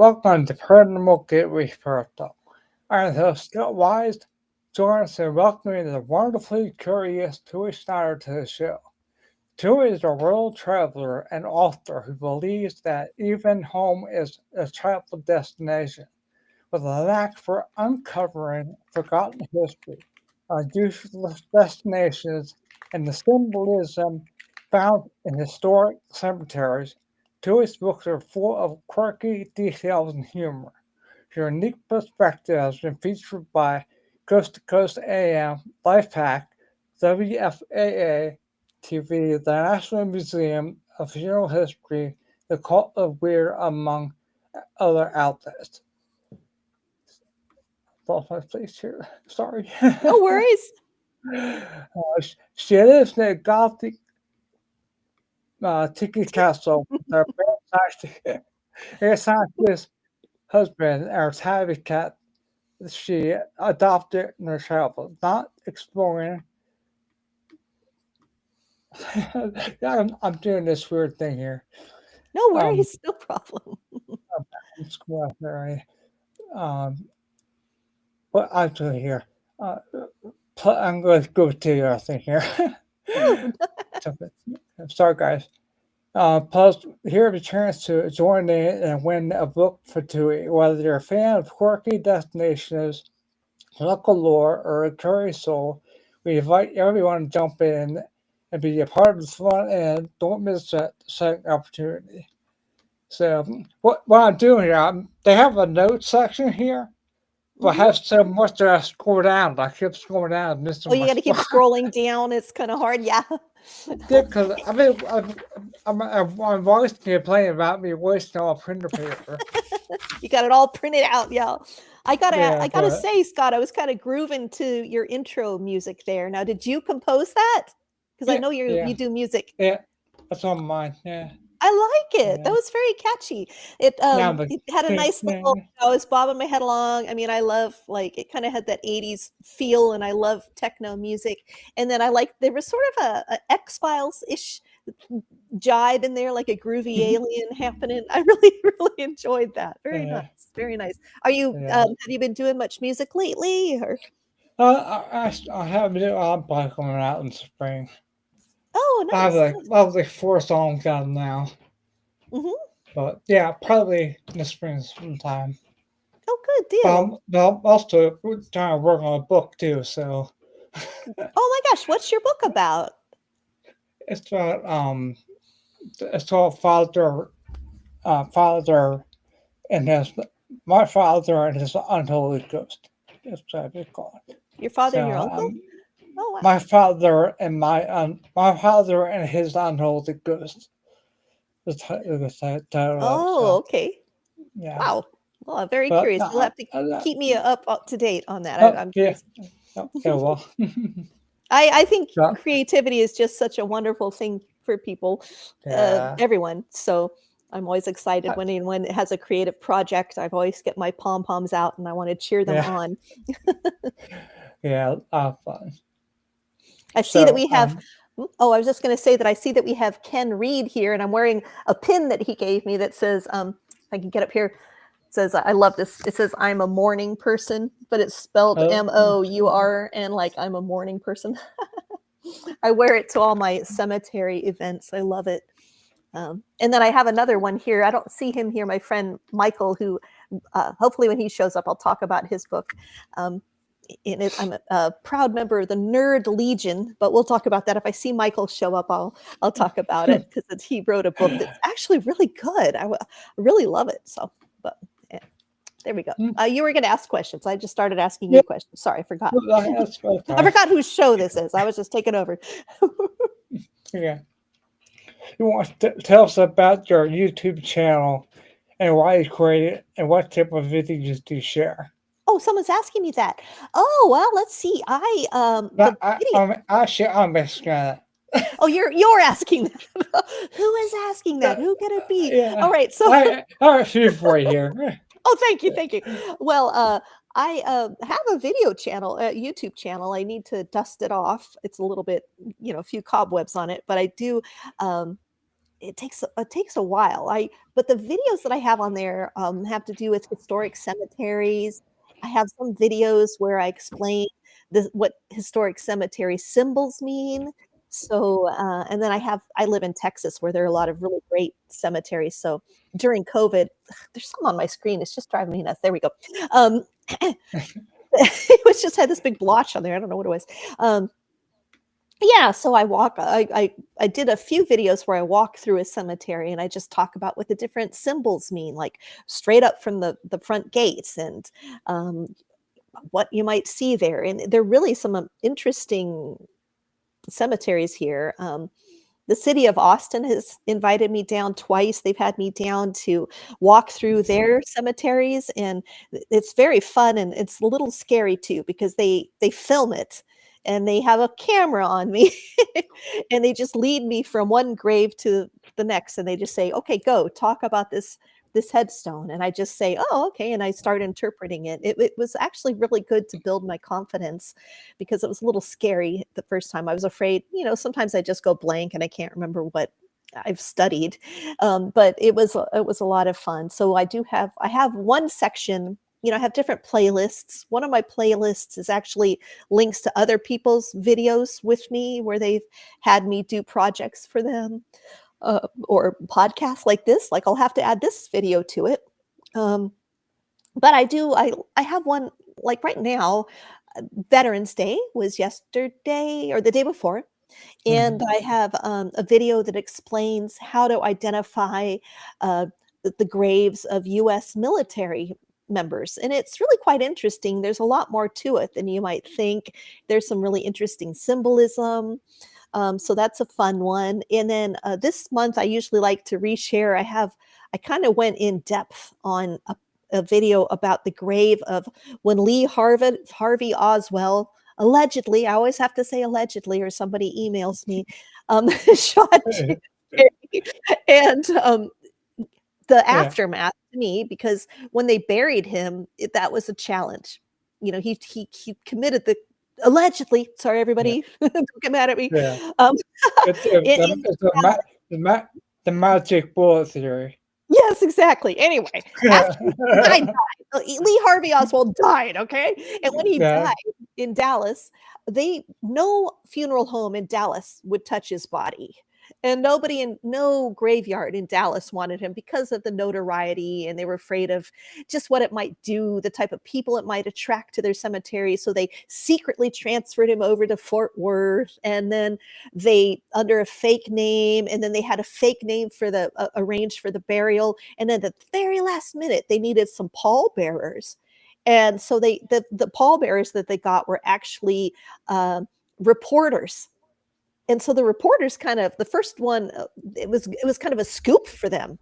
Welcome to Paranormal Gateway Paratalk. I'm the host Scott Wise. Join us in welcoming the wonderfully curious Tui Snider to the show. Tui is a world traveler and author who believes that even home is a travel destination, with a knack for uncovering forgotten history, unusual destinations, and the symbolism found in historic cemeteries. Tui's books are full of quirky details and humor. Her unique perspective has been featured by Coast to Coast AM, LifeHack, WFAA TV, the National Museum of Funeral History, the Cult of Weird, among other outlets. Lost my place here. Sorry. No worries. She lives in a Gothic tiki castle with her scientist husband and her tabby cat she adopted in her childhood, not exploring. I'm doing this weird thing here. No worries. No problem. I'm screwing up there. What I'm doing here. I'm going to go to your thing here. I'm sorry, guys. Plus, here are the chance to join in and win a book for Tui. Whether you're a fan of quirky destinations, local lore, or a curious soul, we invite everyone to jump in and be a part of the fun and don't miss that second opportunity. So, what I'm doing here, they have a notes section here, but I have so much that I scroll down. I keep scrolling down, and missing Oh, you my got to keep spot. scrolling down. It's kind of hard. Yeah. Yeah, because I mean, I'm always complaining about me wasting all printer paper. You got it all printed out. Yeah. I Yeah, gotta but say, Scott, I was kind of grooving to your intro music there. Now, did you compose that? Because I yeah, know you yeah, do music. yeah, that's on mine. Yeah, I like it. That yeah. was very catchy. It Now, but it had a nice little. I was bobbing my head along. I mean, I love like it kind of had that '80s feel, and I love techno music. And then I like there was sort of a X-Files ish jibe in there, like a groovy alien happening. I really really enjoyed that. Very nice, yeah, very nice. Are you yeah. have you been doing much music lately? Or I have a new album coming out in spring. oh, nice, nice. I have like 4 songs out now, Hmm. but yeah, probably in the spring sometime. Oh, good deal. But I'm also trying to work on a book too, so Oh my gosh, what's your book about? it's about it's called Father and his my father and his unholy ghost. That's what it's called. Your father So and your uncle? Oh wow. my father and my father and his unholy ghost. The title of it. Oh, So okay. yeah, Wow. Well, I'm very but curious. You'll no, have to keep me up to date on that. oh I'm yeah, curious. oh, yeah, well, I think yeah, creativity is just such a wonderful thing for people, yeah, everyone. So I'm always excited I- when anyone has a creative project. I've always get my pom poms out and I want to cheer them yeah, on. yeah, fun. I see that So we have. Oh, I was just going to say that I see that we have Ken Reed here, and I'm wearing a pin that he gave me that says, if I can get up here, it says, I love this. It says, I'm a morning person, but it's spelled MOUR, and like I'm a morning person. I wear it to all my cemetery events. I love it. And then I have another one here. I don't see him here, my friend Michael, who hopefully when he shows up, I'll talk about his book. In it, I'm a proud member of the Nerd Legion, but we'll talk about that. If I see Michael show up, I'll talk about it because he wrote a book that's actually really good. I really love it. So, but yeah, there we go. You were going to ask questions. I just started asking yeah, you questions. Sorry, I forgot. that's okay. I forgot whose show this is. I was just taking over. Yeah, you want to tell us about your YouTube channel and why you created it and what type of videos do you share? Oh, someone's asking me that. Oh, well, let's see. The video. I'm asking that. Oh, you're asking that. Who is asking that? Who could it be? Yeah, All right. So, I have a few for you here. oh, thank you, thank you. Well, I have a video channel, a YouTube channel. I need to dust it off. It's a little bit, a few cobwebs on it, but I do. Um, it takes a while. But the videos that I have on there have to do with historic cemeteries. I have some videos where I explain what historic cemetery symbols mean. So, and then I live in Texas where there are a lot of really great cemeteries. So during COVID, there's some on my screen. It's just driving me nuts. There we go. Um, it was just had this big blotch on there. I don't know what it was. Um, yeah, so I did a few videos where I walk through a cemetery and I just talk about what the different symbols mean, like straight up from the front gates and um, what you might see there. And there are really some interesting cemeteries here. The city of Austin has invited me down twice. They've had me down to walk through their cemeteries, and it's very fun and it's a little scary too because they film it and they have a camera on me and they just lead me from one grave to the next and they just say, "Okay, go talk about this headstone." And I just say, "Oh, okay," and I start interpreting it. It was actually really good to build my confidence because it was a little scary the first time. I was afraid, sometimes I just go blank and I can't remember what I've studied. But it was a lot of fun. So I have one section, I have different playlists. One of my playlists is actually links to other people's videos with me where they've had me do projects for them, or podcasts like this. Like I'll have to add this video to it. Um, but I have one like right now. Veterans Day was yesterday or the day before, and Mhm. I have a video that explains how to identify the graves of U.S. military members. And it's really quite interesting. There's a lot more to it than you might think. There's some really interesting symbolism. So that's a fun one. And then this month, I usually like to reshare. I kind of went in depth on a video about the grave of when Harvey Oswald allegedly, I always have to say allegedly, or somebody emails me, shot Jim Carrey. And the Yeah. aftermath to me, because when they buried him, that was a challenge. He committed the allegedly. Sorry, Yeah. everybody, don't get mad at me. Yeah. Um, It's it, it's the magic bullet theory. Yes, exactly. Anyway, after the guy died, Lee Harvey Oswald died, okay? And when he Yeah. died in Dallas, they no funeral home in Dallas would touch his body. And no graveyard in Dallas wanted him because of the notoriety, and they were afraid of just what it might do, the type of people it might attract to their cemetery. So they secretly transferred him over to Fort Worth, and then they under a fake name, and then they had a fake name for the arranged for the burial, and then at the very last minute they needed some pallbearers, and so the pallbearers that they got were actually reporters. And so the reporters kind of the first one, it was kind of a scoop for them.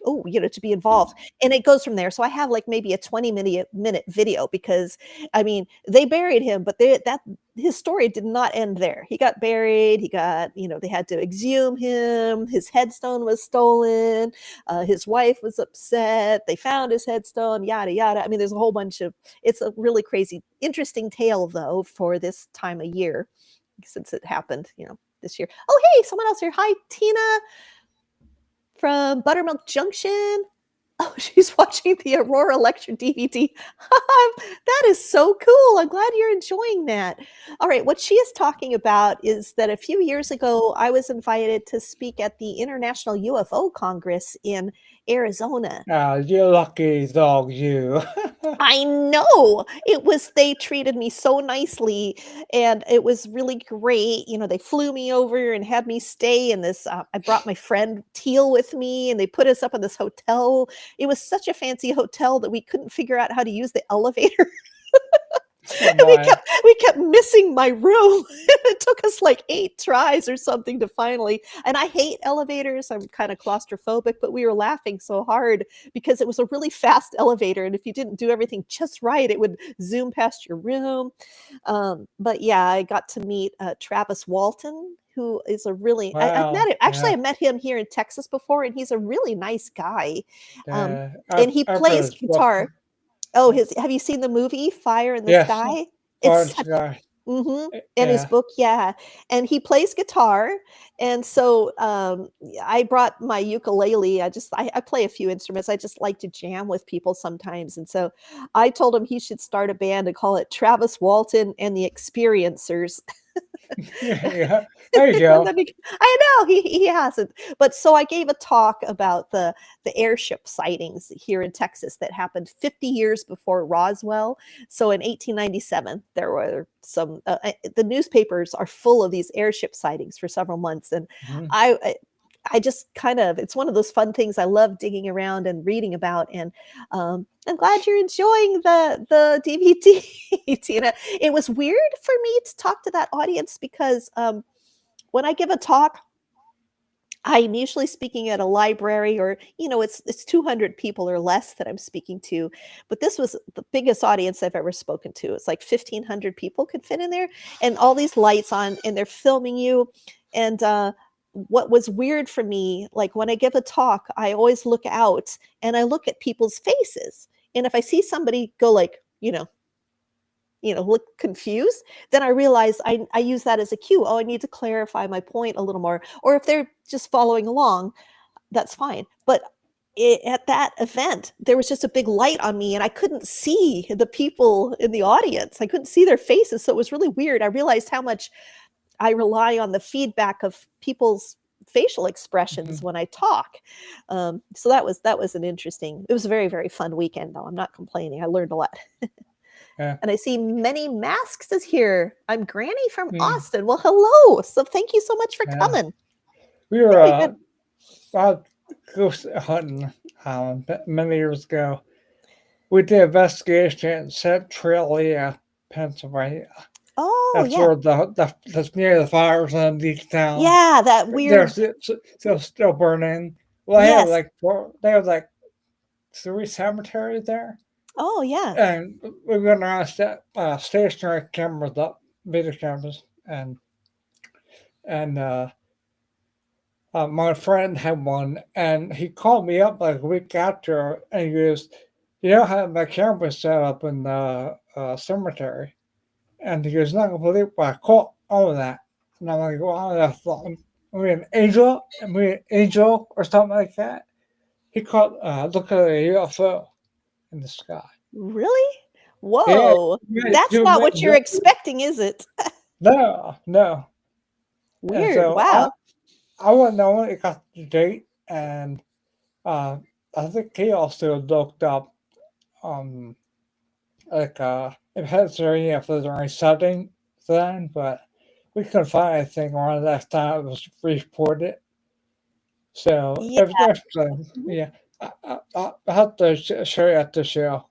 Oh, to be involved. And it goes from there. So I have like maybe a 20-minute video because I mean, they buried him, but that his story did not end there. He got buried, they had to exhume him, his headstone was stolen, his wife was upset, they found his headstone, yada yada. I mean, there's a whole bunch of it's a really crazy, interesting tale though for this time of year since it happened, this year. Oh, hey, someone else here. Hi, Tina from Buttermilk Junction. Oh, she's watching the Aurora Lecture DVD. That is so cool. I'm glad you're enjoying that. All right, what she is talking about is that a few years ago, I was invited to speak at the International UFO Congress in Arizona. You lucky dog, you. I know. They treated me so nicely and it was really great. They flew me over and had me stay in this. I brought my friend Teal with me and they put us up in this hotel. It was such a fancy hotel that we couldn't figure out how to use the elevator. Oh And we my. kept we kept missing my room. It took us like 8 tries or something to finally, and I hate elevators. I'm kind of claustrophobic, but we were laughing so hard because it was a really fast elevator, and if you didn't do everything just right, it would zoom past your room. But yeah, I got to meet Travis Walton, who is a really I've met Wow. him. Actually, Yeah. I met him here in Texas before, and he's a really nice guy. Um, Yeah. and he I've heard plays his book. guitar. Oh, his have you seen the movie Fire in the Yes. Sky? It's Orange such a guy. Mhm. And his Yeah. book, yeah, and he plays guitar, and so, I brought my ukulele, I play a few instruments, I just like to jam with people sometimes, and so I told him he should start a band and call it Travis Walton and the Experiencers. Yeah. There you go. That'd be I know, he hasn't. But so I gave a talk about the airship sightings here in Texas that happened 50 years before Roswell. So in 1897, there were some the newspapers are full of these airship sightings for several months, and Mhm. I just kind of it's one of those fun things I love digging around and reading about, and I'm glad you're enjoying the DVD. Tina. It was weird for me to talk to that audience because when I give a talk, I'm usually speaking at a library or, it's 200 people or less that I'm speaking to. But this was the biggest audience I've ever spoken to. It's like 1,500 people could fit in there and all these lights on and they're filming you. And what was weird for me, like when I give a talk, I always look out and I look at people's faces. And if I see somebody go like, look confused, then I realize I use that as a cue. Oh, I need to clarify my point a little more. Or if they're just following along, that's fine. But at that event, there was just a big light on me and I couldn't see the people in the audience. I couldn't see their faces. So it was really weird. I realized how much I rely on the feedback of people's facial expressions Mhm. when I talk. So that was it was a very, very fun weekend though. I'm not complaining. I learned a lot. Yeah. And I see many masks is here. I'm Granny from Mm. Austin. Well, hello. So thank you so much for Yeah. coming. I We were think we had out ghost hunting many years ago. We did investigation in Centralia, Pennsylvania. oh That's yeah. where that's near the fires in each town. Yeah, that They're weird still burning. Well, yes. they have like three cemeteries there, Oh yeah. and we went around stationary cameras up, video cameras, and my friend had one, and he called me up like a week after, and he goes, "You know how my camera set up in the cemetery?" And he goes, "Not gonna believe what I caught all of that." And I'm like, "Wow, that's like, I mean, angel or something like that." He caught look at a UFO in the sky. Really? Yeah, Whoa. yeah, That's not what you're expecting, is it? no, no. And Weird. so I Wow. I wouldn't know when it got the date, and uh, I think he also looked up um like if there's any setting then, but we couldn't find anything around that time it was reported. So Yeah. if there's Mhm. yeah, I have to show you at the show.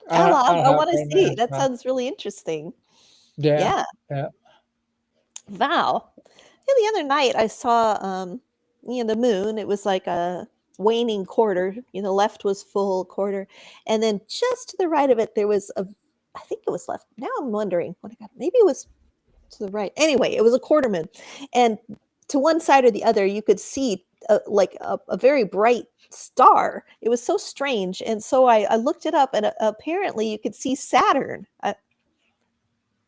I don't I have want to right see. now. That So. sounds really interesting. Yeah, Yeah. yeah. Wow. And the other night I saw the moon. It was like a waning quarter. The left was full quarter. And then just to the right of it there was a I think it was left. Now I'm wondering what I got. Maybe it was to the right. Anyway, it was a quarter moon. And to one side or the other you could see like a very bright star. It was so strange. And so I looked it up and apparently you could see Saturn.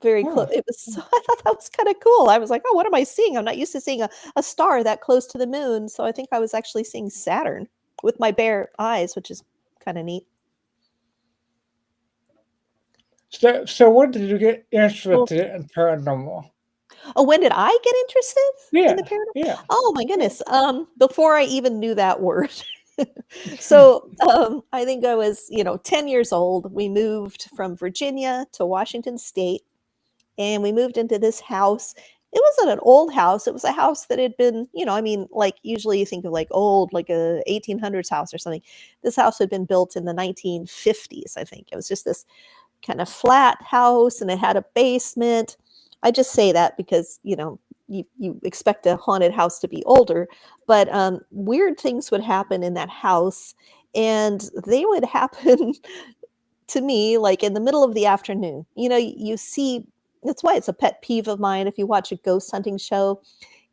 Very close. Huh. It was so I thought that was kinda cool. I was like, "Oh, what am I seeing? I'm not used to seeing a star that close to the moon." So I think I was actually seeing Saturn with my bare eyes, which is kinda neat. So when did you get Well, interested in paranormal? oh, when did I get interested in the Yeah, paranormal? yeah. Oh my Yeah. goodness, before I even knew that word. So, I think I was, 10 years old. We moved from Virginia to Washington State, and we moved into this house. It wasn't an old house. It was a house that had been, like usually you think of like old, like a 1800s house or something. This house had been built in the 1950s, I think. It was just this kind of flat house and it had a basement. I just say that because, you expect a haunted house to be older, but weird things would happen in that house and they would happen to me, like, in the middle of the afternoon. You see that's why it's a pet peeve of mine if you watch a ghost hunting show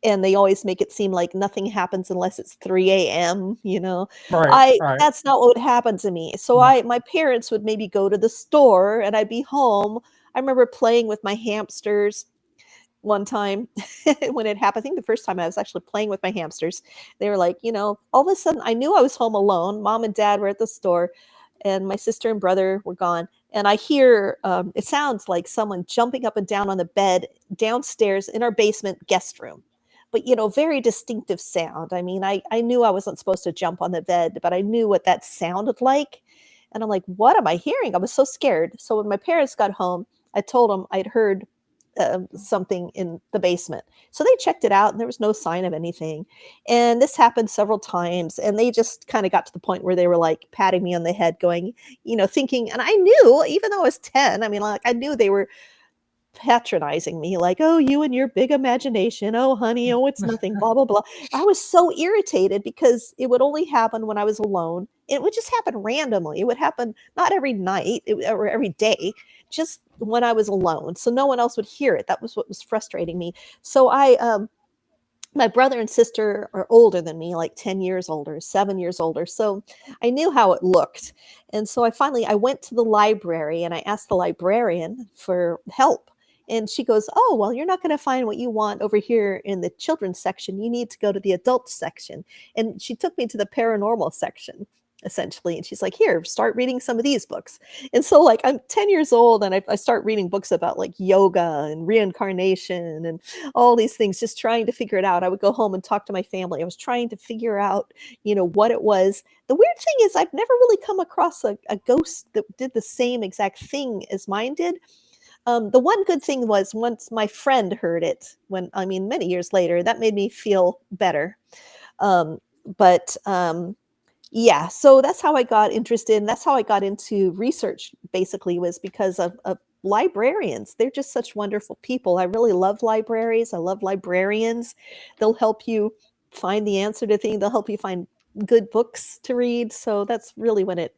and they always make it seem like nothing happens unless it's 3 AM. Right, I right. That's not what would happen to me. So Yeah. my parents would maybe go to the store and I'd be home. I remember playing with my hamsters one time when it happened. I think the first time I was actually playing with my hamsters, they were like, all of a sudden I knew I was home alone. Mom and dad were at the store and my sister and brother were gone. And I hear, it sounds like someone jumping up and down on the bed downstairs in our basement guest room. But, very distinctive sound. I mean, I knew I wasn't supposed to jump on the bed, but I knew what that sounded like. And I'm like, what am I hearing? I was so scared. So when my parents got home, I told them I'd heard something in the basement. So they checked it out and there was no sign of anything. And this happened several times. And they just kind of got to the point where they were like patting me on the head, going, thinking, and I knew, even though I was 10, I mean, like I knew they were patronizing me, like, oh, you and your big imagination, oh honey, oh, it's nothing, blah blah blah. I was so irritated because it would only happen when I was alone. It would just happen randomly. It would happen not every night or every day, just when I was alone, so no one else would hear it. That was what was frustrating me. So my brother and sister are older than me, like 10 years older, 7 years older. So I knew how it looked. And so I went to the library and I asked the librarian for help. And she goes, oh, well, you're not going to find what you want over here in the children's section. You need to go to the adult section. And she took me to the paranormal section, essentially. And she's like, here, start reading some of these books. And so like I'm 10 years old and I start reading books about like yoga and reincarnation and all these things, just trying to figure it out. I would go home and talk to my family. I was trying to figure out, what it was. The weird thing is I've never really come across a ghost that did the same exact thing as mine did. The one good thing was once my friend heard it many years later, that made me feel better. Um, but yeah, so that's how I got interested. And that's how I got into research, basically, was because of librarians. They're just such wonderful people. I really love libraries. I love librarians. They'll help you find the answer to things. They'll help you find good books to read. So that's really when it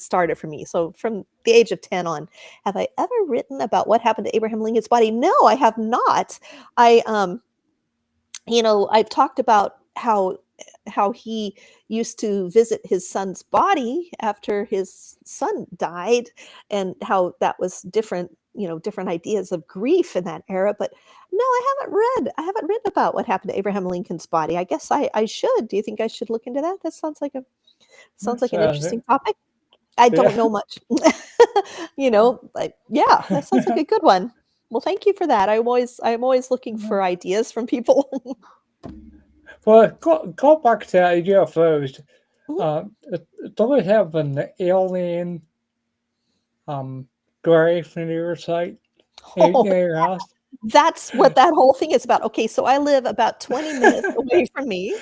started for me. So from the age of 10 on, have I ever written about what happened to Abraham Lincoln's body? No, I have not. I've talked about how he used to visit his son's body after his son died and how that was different, different ideas of grief in that era. But no, I haven't written about what happened to Abraham Lincoln's body. I guess I should. Do you think I should look into that? That sounds like an interesting topic. I don't know much. But yeah, that sounds like a good one. Well, thank you for that. I'm always looking for ideas from people. Well, go back to the idea first. Mhm. Do we have an alien grave in your site in Oh, your house? that's what that whole thing is about. Okay, so I live about 20 minutes away from me.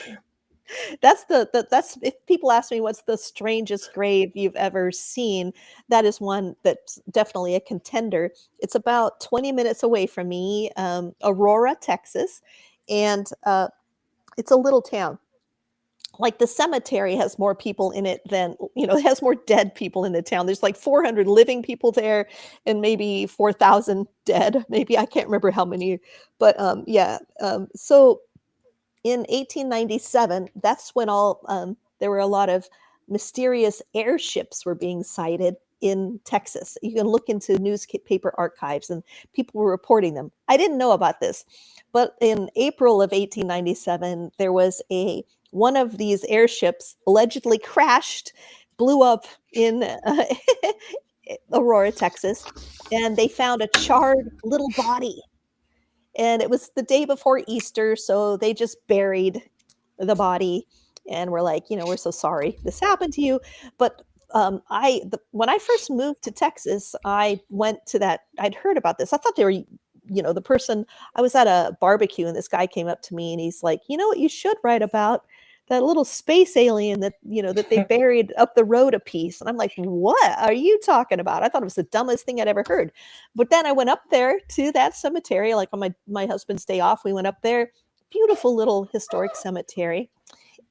That's if people ask me what's the strangest grave you've ever seen, that is one that's definitely a contender. It's about 20 minutes away from me, Aurora, Texas, and it's a little town. Like the cemetery has more people in it than, it has more dead people in the town. There's like 400 living people there and maybe 4,000 dead. Maybe I can't remember how many, but yeah. So in 1897, that's when there were a lot of mysterious airships were being sighted in Texas. You can look into newspaper archives and people were reporting them. I didn't know about this, but in April of 1897, there was one of these airships allegedly crashed, blew up in Aurora, Texas, and they found a charred little body. And it was the day before Easter, so they just buried the body and we're like, we're so sorry this happened to you. But when I first moved to Texas, I went to that. I'd heard about this. I thought they were, the person. I was at a barbecue and this guy came up to me and he's like, you know what you should write about? That little space alien that they buried up the road a piece. And I'm like, what are you talking about? I thought it was the dumbest thing I'd ever heard. But then I went up there to that cemetery, like on my husband's day off, we went up there. Beautiful little historic cemetery.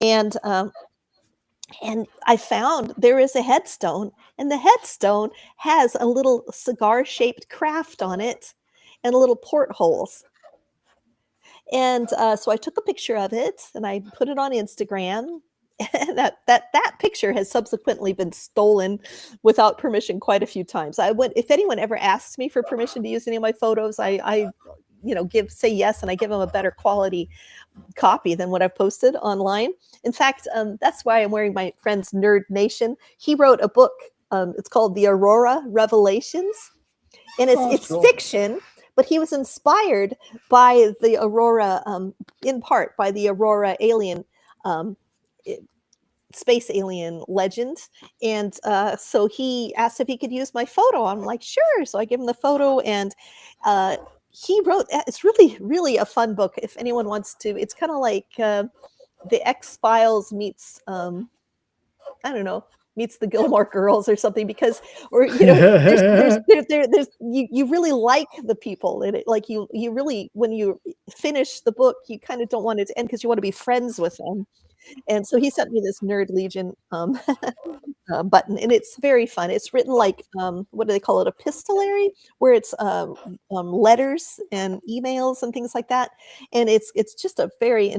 And I found there is a headstone, and the headstone has a little cigar-shaped craft on it and little portholes. And so I took a picture of it and I put it on Instagram. And that picture has subsequently been stolen without permission quite a few times. I would, if anyone ever asks me for permission to use any of my photos, I say yes, and I give them a better quality copy than what I've posted online. In fact, that's why I'm wearing my friend's Nerd Nation. He wrote a book. It's called The Aurora Revelations, and Oh, that's it's cool. fiction, but he was inspired by the Aurora, in part by the Aurora alien. Um, Space alien legend, and so he asked if he could use my photo. I'm like, sure. So I give him the photo, and he wrote. It's really a fun book. If anyone wants to, it's kind of like the X-Files meets I don't know, meets the Gilmore Girls or something, because, or there's you really like the people in it. Like you really, when you finish the book, you kind of don't want it to end because you want to be friends with them. And so he sent me this Nerd Legion button, and it's very fun. It's written like, what do they call it? Epistolary, where it's letters and emails and things like that. And it's just a um, very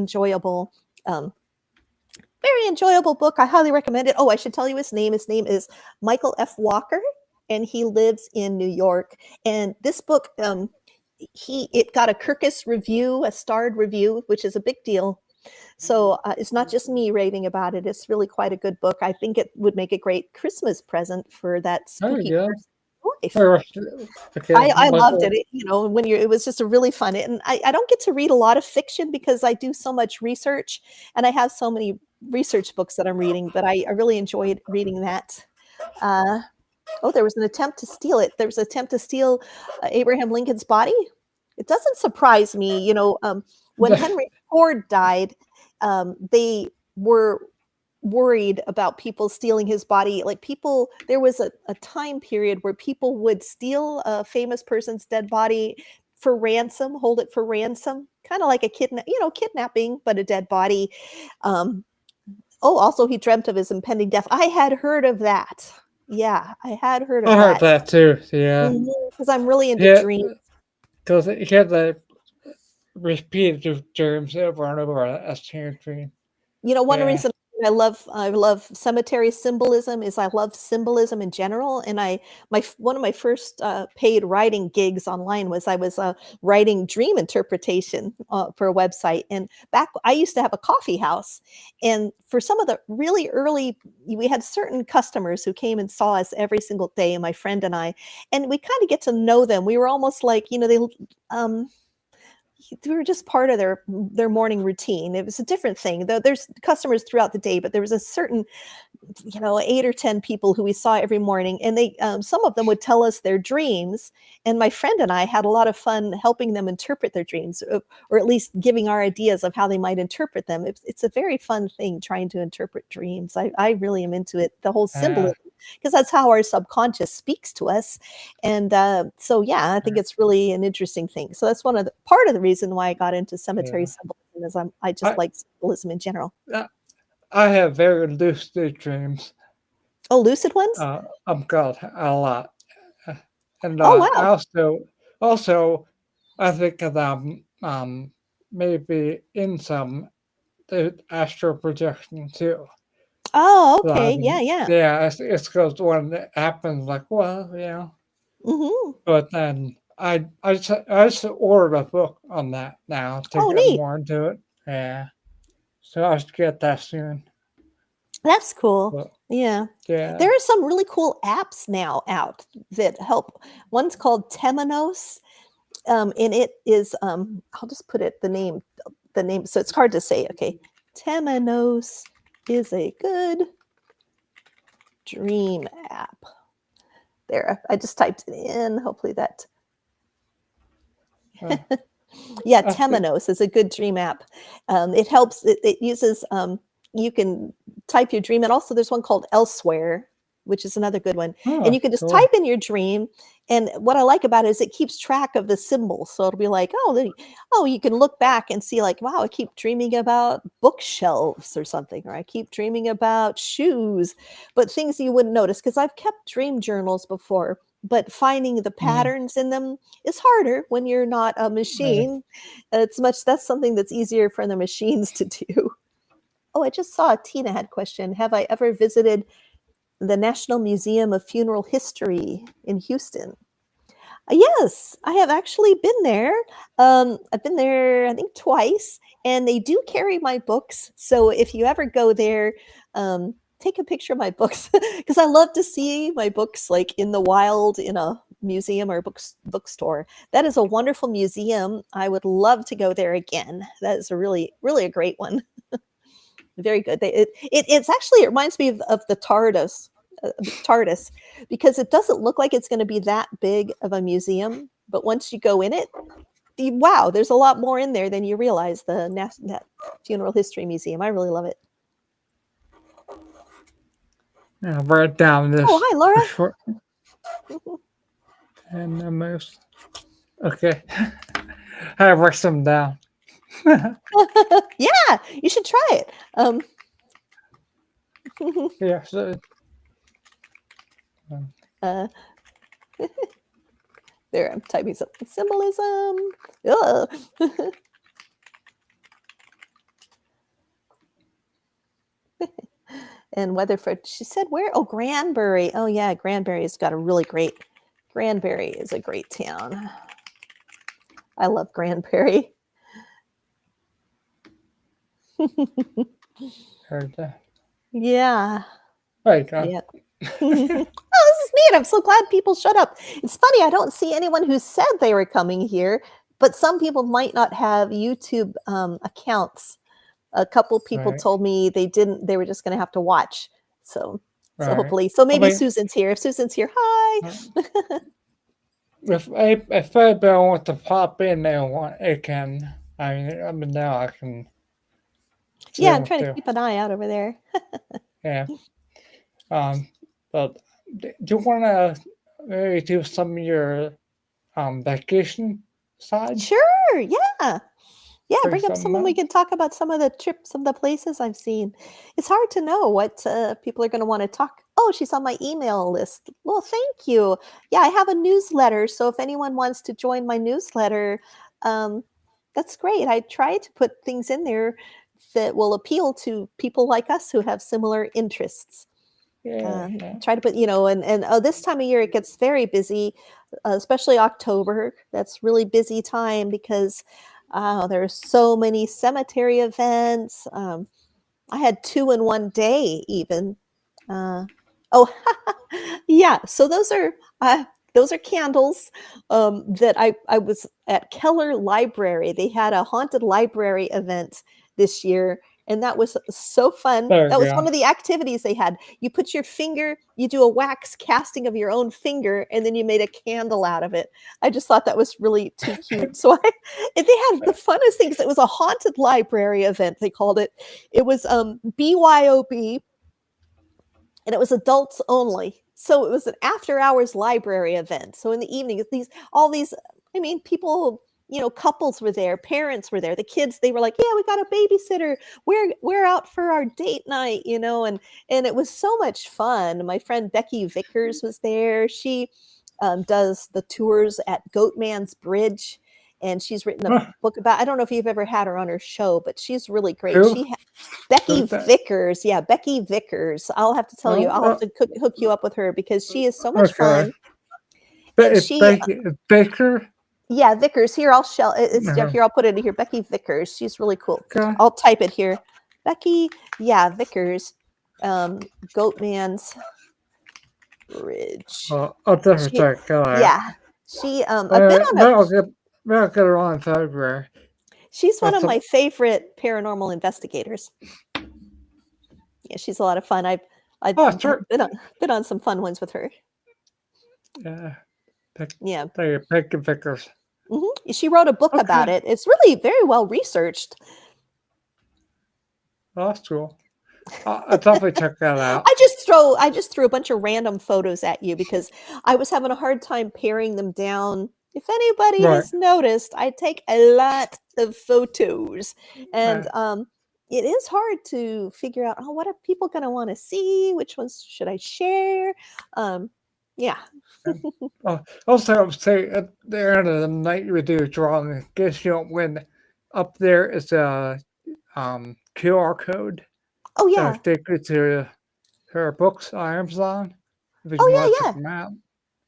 enjoyable book. I highly recommend it. Oh, I should tell you his name. His name is Michael F. Walker, and he lives in New York. And this book, it got a Kirkus review, a starred review, which is a big deal. So it's not just me raving about it. It's really quite a good book. I think it would make a great Christmas present for that There spooky you go. wife. Okay, I loved Michael. it. It was just a really fun. And I don't get to read a lot of fiction because I do so much research, and I have so many research books that I'm reading, but I really enjoyed reading that. Uh, there was an attempt to steal it. There was an attempt to steal Abraham Lincoln's body. It doesn't surprise me. When Henry Ford died, they were worried about people stealing his body. Like, there was a time period where people would steal a famous person's dead body for ransom, hold it for ransom, kind of like a kidnapping, but a dead body. Also, he dreamt of his impending death. I had heard of that. Yeah, I had heard I of heard that. that too. Yeah, Because I'm really into yeah, dreams. because he had the repeated germs over and over as change. One Yeah. reason I love cemetery symbolism is I love symbolism in general. And one of my first paid writing gigs online was I was writing dream interpretation for a website. And back, I used to have a coffee house, and for some of the really early, we had certain customers who came and saw us every single day, my friend and I, and we kind of get to know them. We were almost like, we were just part of their morning routine. It was a different thing. There's customers throughout the day, but there was a certain 8 or 10 people who we saw every morning, and they some of them would tell us their dreams, and my friend and I had a lot of fun helping them interpret their dreams, or at least giving our ideas of how they might interpret them. It's a very fun thing, trying to interpret dreams. I really am into it, the whole Uh, symbolism, because that's how our subconscious speaks to us. And so yeah, I think it's really an interesting thing. So that's part of the reason why I got into cemetery yeah. symbolism, is I just I like symbolism in general. I have very lucid dreams. Oh, lucid ones. I'm God a lot, Uh, and Oh I wow. also I think of them maybe in some the astral projection too. Oh, okay. Yeah, Um, yeah. yeah, it's because when it happens, like, well, Mhm. but then I just ordered a book on that now to Oh, get neat. more into it. Yeah, so I should get that soon. That's cool. But Yeah. yeah, There are some really cool apps now out that help. One's called Temenos, and it is, I'll just put it the name, so it's hard to say. Okay. Temenos is a good dream app. There, I just typed it in. Hopefully that. uh, Yeah, I think Temenos is a good dream app. It helps. It uses. You can type your dream, and also there's one called Elsewhere, which is another good one. And you can just cool. type in your dream. And what I like about it is it keeps track of the symbols. So it'll be like, you can look back and see, like, wow, I keep dreaming about bookshelves or something, or I keep dreaming about shoes, but things you wouldn't notice, because I've kept dream journals before. But finding the Mm, patterns in them is harder when you're not a uh, machine. That's something that's easier for the machines to do. Oh, I just saw Tina had a question. Have I ever visited the National Museum of Funeral History in Houston? Yes, I have actually been there. I've been there, I think, twice, and they do carry my books. So if you ever go there, take a picture of my books because I love to see my books like in the wild in a museum or bookstore. That is a wonderful museum. I would love to go there again. That is a really a great one. Very good. It's actually, it reminds me of the TARDIS, because it doesn't look like it's going to be that big of a museum, but once you go in it, wow, there's a lot more in there than you realize. That Funeral History Museum, I really love it. Yeah, write down Oh, this hi, Laura. short and the most. Okay, I write some down. Yeah, you should try it. Yeah. So, uh, there, I'm typing something. Symbolism. Ugh. And Weatherford, she said, where? Oh, Granbury. Oh, yeah, Granbury's got a really great, Granbury is a great town. I love Granbury. heard that. Yeah. Right. Yeah. Oh, this is neat. I'm so glad people showed up. It's funny, I don't see anyone who said they were coming here, but some people might not have YouTube accounts. A couple people Right. told me they didn't, they were just going to have to watch. So Right. hopefully, so maybe I mean, Susan's here. If Susan's here, hi. if anybody wants to pop in, it can. I mean, now I can. Yeah, I'm Them trying to too. keep an eye out over there. Yeah. But do you want to maybe do some of your vacation side? Sure. Yeah. Yeah, Bring bring up something someone up. we can talk about some of the trips, some of the places I've seen. It's hard to know what people are going to want to talk. Oh, she's on my email list. Well, thank you. Yeah, I have a newsletter. So if anyone wants to join my newsletter, um, that's great. I try to put things in there that will appeal to people like us who have similar interests. Yeah. Yeah. Try to put, and this time of year it gets very busy, especially October. That's really busy time because there's so many cemetery events. I had 2 in one day even. Oh, yeah. So those are candles that I was at Keller Library. They had a haunted library event this year, and that was so fun. There That we was go. one of the activities they had. You put your finger, you do a wax casting of your own finger, and then you made a candle out of it. I just thought that was really too cute. So and they had the funnest things. It was a haunted library event. They called it. It was BYOB, and it was adults only. So it was an after hours library event. So in the evening, all these, I mean, people, couples were there, parents were there, the kids, they were like, yeah, we got a babysitter. We're out for our date night, and it was so much fun. My friend Becky Vickers was there. She does the tours at Goatman's Bridge, and she's written a Huh, book about. I don't know if you've ever had her on her show, but she's really great. who? Becky Who's that? Vickers. Yeah, Becky Vickers. I'll have to tell you. I'll have Oh, to hook you up with her because she is so much okay. fun. And she, Baker. yeah, Vickers. Here, I'll shell. It's Uh-huh. here. I'll put it in here. Becky Vickers. She's really cool. Okay. I'll type it here. Becky, yeah, Vickers. Goatman's Bridge. I'll definitely She, check it out. yeah, she. I've been on a. Maybe I'll get her on February. She's one That's of my favorite paranormal investigators. Yeah, she's a lot of fun. I've sure. been on some fun ones with her. Yeah. Yeah. Pick Vickers. She wrote a book about Okay. it. It's really very well researched. Oh, that's cool. I'll definitely check that out. I just threw a bunch of random photos at you because I was having a hard time paring them down. If anybody Right. has noticed, I take a lot of photos, and it is hard to figure out, what are people going to want to see? Which ones should I share? Yeah. Also, I would say at the end of the night we do a drawing in case you don't win. Up there is a QR code. Oh yeah. take you to her books on Amazon if you want to Oh check yeah, yeah. them out.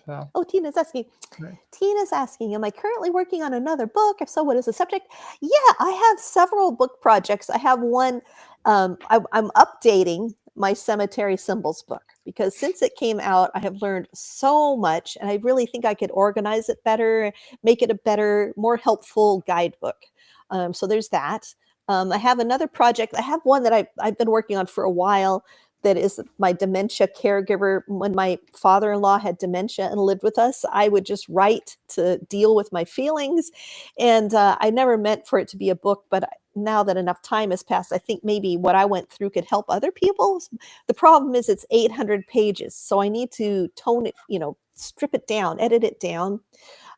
So, Oh, Tina's asking. right. Tina's asking, am I currently working on another book? If so, what is the subject? Yeah, I have several book projects. I have one, I'm updating my cemetery symbols book because since it came out, I have learned so much and I really think I could organize it better, make it a better, more helpful guidebook. So there's that. I have another project. I have one that I've been working on for a while that is my dementia caregiver. When my father-in-law had dementia and lived with us, I would just write to deal with my feelings. And I never meant for it to be a book, but now that enough time has passed, I think maybe what I went through could help other people. The problem is it's 800 pages. So I need to tone it, strip it down, edit it down.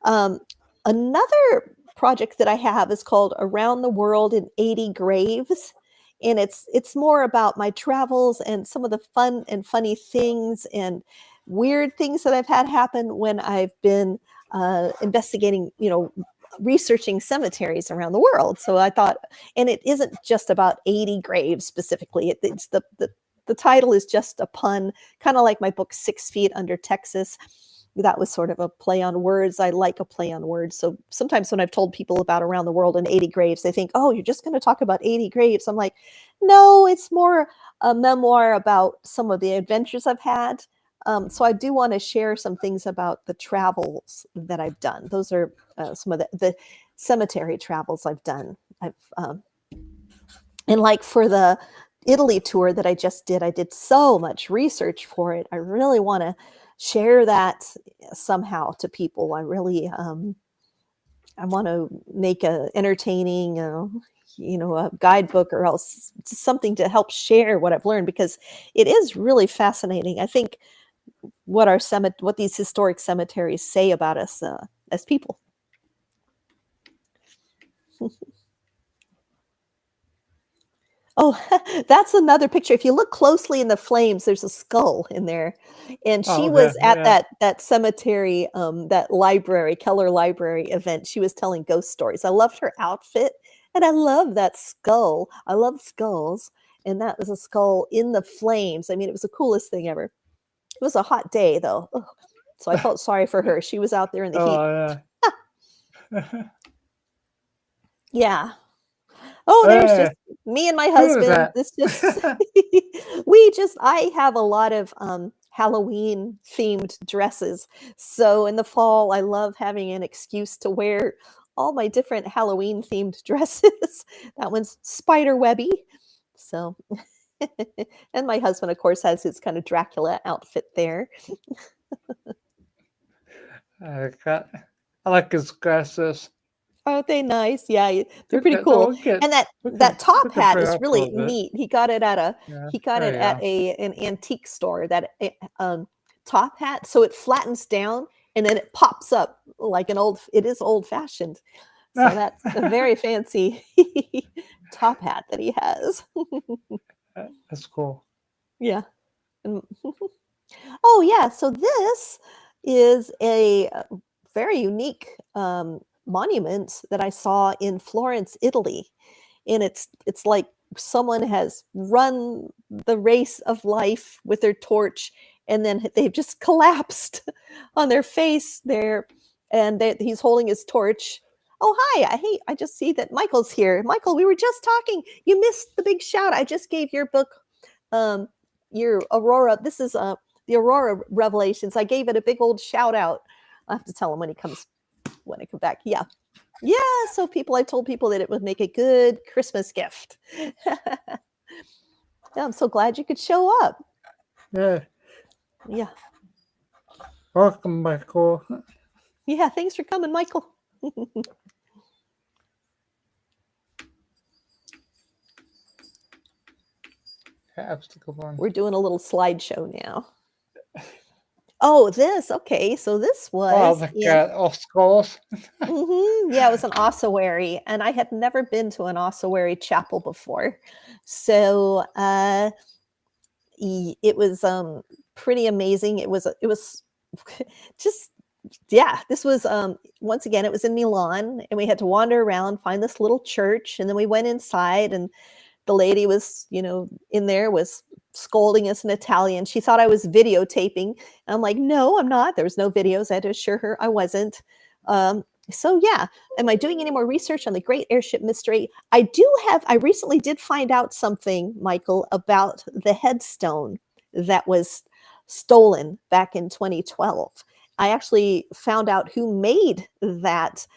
Um, Another project that I have is called Around the World in 80 Graves. And it's more about my travels and some of the fun and funny things and weird things that I've had happen when I've been investigating, researching cemeteries around the world. So I thought, and it isn't just about 80 graves specifically. It's the title is just a pun, kind of like my book 6 Feet Under Texas. That was sort of a play on words. I like a play on words. So sometimes when I've told people about Around the World in 80 Graves, they think, oh, you're just going to talk about 80 graves. I'm like, no, it's more a memoir about some of the adventures I've had. So I do want to share some things about the travels that I've done. Those are some of the cemetery travels I've done. And like for the Italy tour that I just did, I did so much research for it. I really want to share that somehow to people. I really, I want to make a entertaining, a guidebook or else something to help share what I've learned because it is really fascinating. I think what these historic cemeteries say about us as people. Oh, that's another picture. If you look closely in the flames, there's a skull in there. And she Oh, okay. was at Yeah. that cemetery, that library, Keller Library event. She was telling ghost stories. I loved her outfit and I love that skull. I love skulls. And that was a skull in the flames. I mean, it was the coolest thing ever. It was a hot day though. Ugh. So I felt sorry for her. She was out there in the heat. Oh, yeah. Yeah. Oh, there's just Hey, me and my who is husband. that? This just I have a lot of Halloween themed dresses. So in the fall, I love having an excuse to wear all my different Halloween themed dresses. That one's spider webby. So and my husband, of course, has his kind of Dracula outfit there. I got. I like his glasses. Aren't they nice? Yeah, they're We pretty could, oh, cool. we could, And that we that could, we top could hat bring it is up a really little bit. neat. He got it Yeah, at there you go. an antique store, that top hat, so it flattens down and then it pops up like it is old fashioned. So that's a very fancy top hat that he has. That's cool. Yeah. And oh yeah, so this is a very unique monument that I saw in Florence, Italy. And it's like someone has run the race of life with their torch and then they've just collapsed on their face there and he's holding his torch. Oh hi, I just see that Michael's here. Michael, we were just talking. You missed the big shout. I just gave your book, um your Aurora. This is the Aurora Revelations. I gave it a big old shout out. I'll have to tell him when I come back. Yeah. Yeah, so I told people that it would make a good Christmas gift. Yeah, I'm so glad you could show up. Yeah. Yeah. Welcome, Michael. Yeah, thanks for coming, Michael. Yeah, that's a good one. We're doing a little slideshow now. Oh, okay. So this Wow, was look in at all skulls. yeah, it was an ossuary, and I had never been to an ossuary chapel before. So it was pretty amazing. It was just yeah, this was once again, it was in Milan, and we had to wander around, find this little church, and then we went inside, and the lady was, in there was scolding us in Italian. She thought I was videotaping. And I'm like, no, I'm not. There was no videos. I had to assure her I wasn't. So yeah, am I doing any more research on the Great Airship Mystery? I recently did find out something, Michael, about the headstone that was stolen back in 2012. I actually found out who made that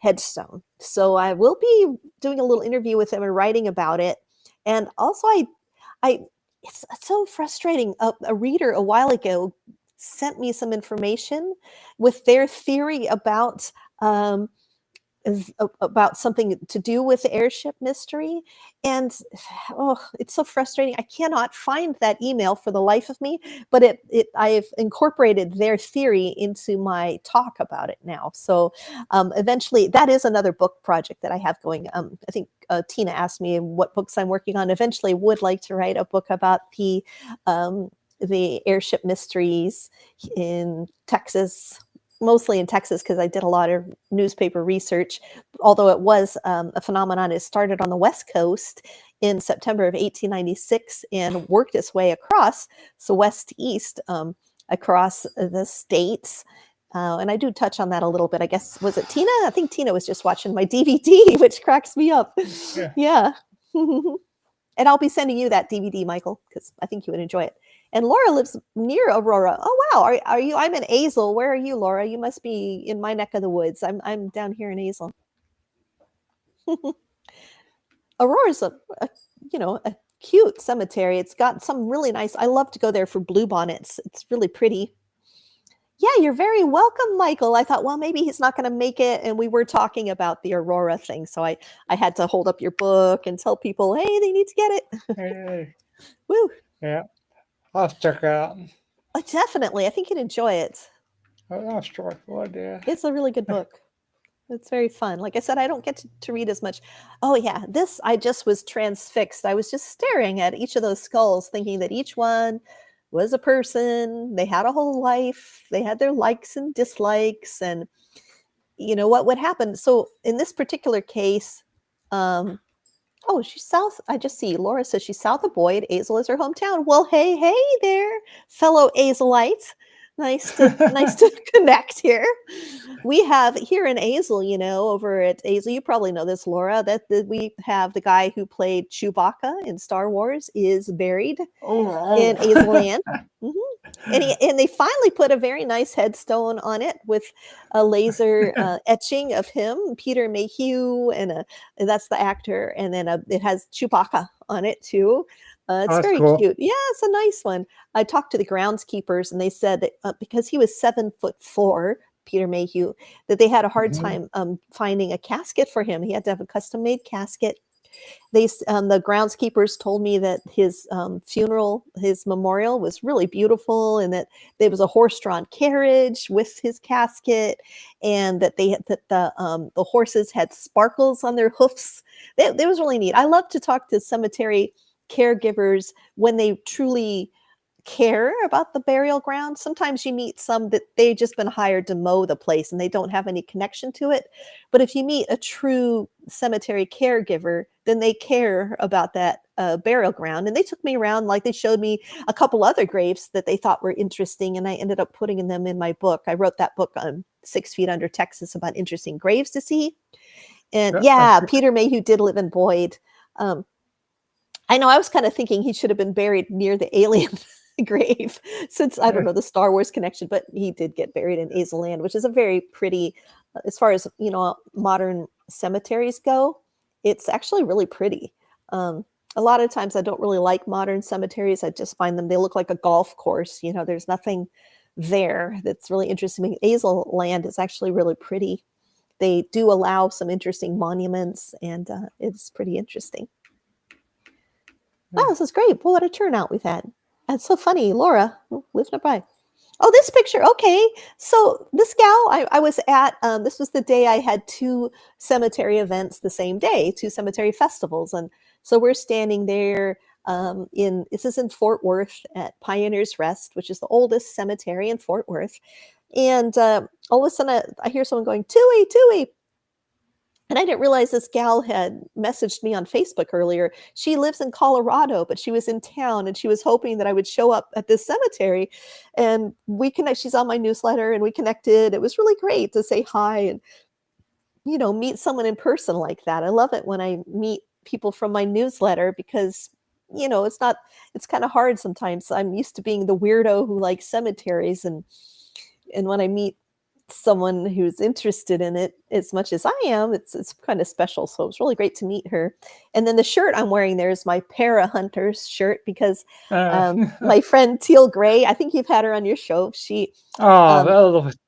headstone. So I will be doing a little interview with them and writing about it. And also, it's so frustrating. A reader a while ago sent me some information with their theory um, about something to do with the airship mystery. And it's so frustrating. I cannot find that email for the life of me, but I've incorporated their theory into my talk about it now. So eventually, that is another book project that I have going. I think Tina asked me what books I'm working on. Eventually, would like to write a book about the airship mysteries in Texas, mostly in Texas, because I did a lot of newspaper research, although it was a phenomenon. It started on the West Coast in September of 1896 and worked its way across, so west to east, across the states. And I do touch on that a little bit. I guess, was it Tina? I think Tina was just watching my DVD, which cracks me up. Yeah. And I'll be sending you that DVD, Michael, because I think you would enjoy it. And Laura lives near Aurora. Oh, wow. Are you? I'm in Azle. Where are you, Laura? You must be in my neck of the woods. I'm down here in Azle. Aurora's a cute cemetery. It's got some really nice. I love to go there for bluebonnets. It's really pretty. Yeah, you're very welcome, Michael. I thought, well, maybe he's not going to make it. And we were talking about the Aurora thing. So I had to hold up your book and tell people, hey, they need to get it. Hey. Woo. Yeah. I'll check it out. Definitely. I think you'd enjoy it. That's joyful, yeah. It's a really good book. It's very fun. Like I said, I don't get to read as much. Oh, yeah. This, I just was transfixed. I was just staring at each of those skulls, thinking that each one was a person. They had a whole life. They had their likes and dislikes. And, what would happen. So in this particular case, she's south. I just see Laura says she's south of Boyd. Azle is her hometown. Well, hey there, fellow Azleites. Nice to connect here. We have here in Azle, over at Azle, you probably know this, Laura, that we have the guy who played Chewbacca in Star Wars is buried in Azle Land. And they finally put a very nice headstone on it with a laser etching of him, Peter Mayhew, and that's the actor. And then it has Chewbacca on it too. It's very cool. cute. Yeah, it's a nice one. I talked to the groundskeepers and they said that because he was 7'4", Peter Mayhew, that they had a hard time finding a casket for him. He had to have a custom made casket. The groundskeepers told me that his funeral, his memorial was really beautiful, and that there was a horse-drawn carriage with his casket, and that the horses had sparkles on their hoofs. It was really neat. I love to talk to cemetery caregivers when they truly care about the burial ground. Sometimes you meet some that they've just been hired to mow the place and they don't have any connection to it. But if you meet a true cemetery caregiver, then they care about that burial ground. And they took me around, like they showed me a couple other graves that they thought were interesting. And I ended up putting them in my book. I wrote that book on 6 Feet Under Texas about interesting graves to see. And Peter Mayhew did live in Boyd. I know I was kind of thinking he should have been buried near the alien grave, since I don't know the Star Wars connection, but he did get buried in Azle Land, which is a very pretty, as far as modern cemeteries go, it's actually really pretty. A lot of times I don't really like modern cemeteries. I just find they look like a golf course. There's nothing there that's really interesting. Azle Land is actually really pretty. They do allow some interesting monuments, and it's pretty interesting. Oh, this is great. Well, what a turnout we've had. That's so funny. Laura, living it by. Oh, this picture. Okay. So this gal, I was at, this was the day I had 2 cemetery events the same day, 2 cemetery festivals. And so we're standing there this is in Fort Worth at Pioneers Rest, which is the oldest cemetery in Fort Worth. And all of a sudden I hear someone going, Tui, Tui. And I didn't realize this gal had messaged me on Facebook earlier. She lives in Colorado, but she was in town and she was hoping that I would show up at this cemetery. And we connect. She's on my newsletter and we connected. It was really great to say hi and, meet someone in person like that. I love it when I meet people from my newsletter because, it's kind of hard sometimes. I'm used to being the weirdo who likes cemeteries. And when I meet someone who's interested in it as much as I am, it's kind of special. So it's really great to meet her. And then the shirt I'm wearing there is my Para Hunters shirt because Uh, my friend Teal Gray, I think you've had her on your show. Um, I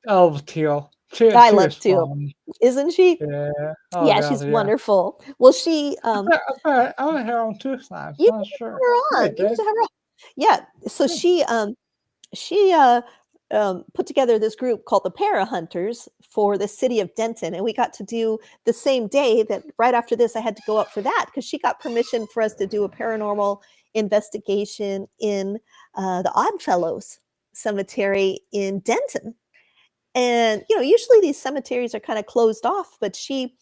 love Teal. I She love was Teal, fun. isn't she? Yeah. Oh Yeah, god, she's yeah. wonderful. Well, she I was here on two times. you need Not to have sure. her Yeah, on. You need Dave. to have her on. Yeah. So Yeah. she put together this group called the Para Hunters for the city of Denton, and we got to do the same day that right after this I had to go up for that because she got permission for us to do a paranormal investigation in the Oddfellows Cemetery in Denton. And usually these cemeteries are kind of closed off, but she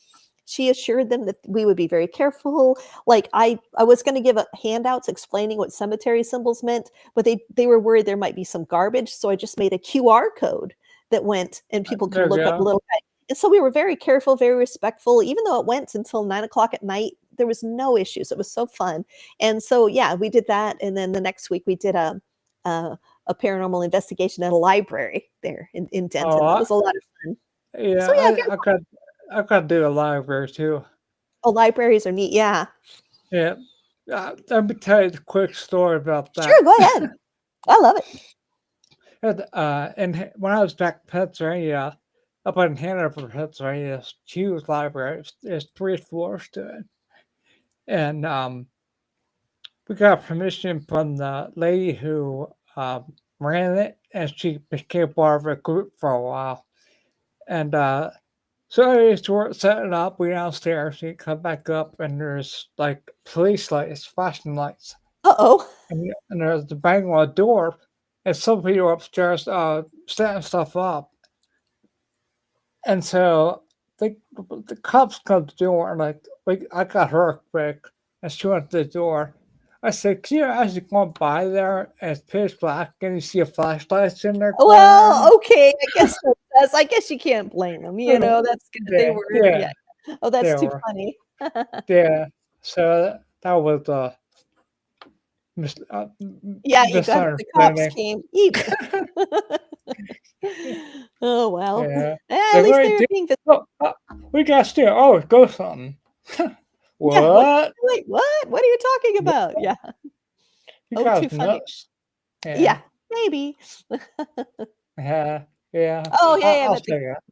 assured them that we would be very careful. Like I was going to give handouts explaining what cemetery symbols meant, but they were worried there might be some garbage, so I just made a QR code that went and people could There you look up a go. little bit. And so we were very careful, very respectful. Even though it went until 9 o'clock at night, there was no issues. It was so fun. And so yeah, we did that. And then the next week we did a, a paranormal investigation at a library there in Oh, Denton. That was a lot of fun. yeah. So yeah, if you're, I got to do a library too. oh, libraries are neat. Yeah. Yeah. Let me tell you a quick story about that. Sure, go ahead. I love it. And when I was back in Pennsylvania, up in Hanover, Pennsylvania, this huge library. There's 3 floors to it, and we got permission from the lady who ran it, and she became part of a group for a while. And so anyways, we're setting up. We downstairs. We come back up, and there's like police lights, flashing lights, Uh-oh. and there's the bang on the door, and some people upstairs setting stuff up. And so the cops come to the door and like I got her quick and she went to the door. I said, "Can you actually go by there and it's pitch black and you see a flashlight in there glaring?" Well, okay, I guess you can't blame them, that's good. They Yeah, were yeah, yeah. Oh, that's they too were. funny. Yeah. So that was mis- uh, Yeah, you got it. The cops misunderstanding. came. Eep. Oh, well. Yeah. At Like, least what they do were you being do? Oh, we got still. Oh, go something. yeah, what? What? Wait, what? What are you talking about? Yeah. You Oh, too guys funny. nuts. Yeah. Yeah, maybe. Yeah, yeah. Oh, yeah, I'll but the say that.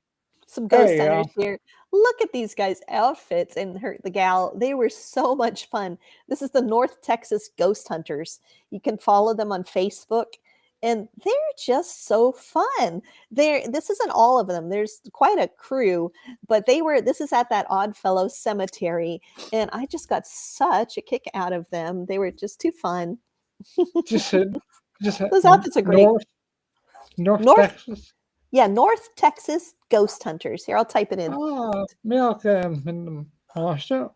some There ghost you hunters go. here. Look at these guys' outfits and the gal. They were so much fun. This is the North Texas Ghost Hunters. You can follow them on Facebook, and they're just so fun. This isn't all of them. There's quite a crew, but this is at that Oddfellow Cemetery, and I just got such a kick out of them. They were just too fun. Just hit, just hit Those outfits are great. North North, Texas. yeah, North Texas Ghost Hunters. Here, I'll type it in. Oh, milk and show.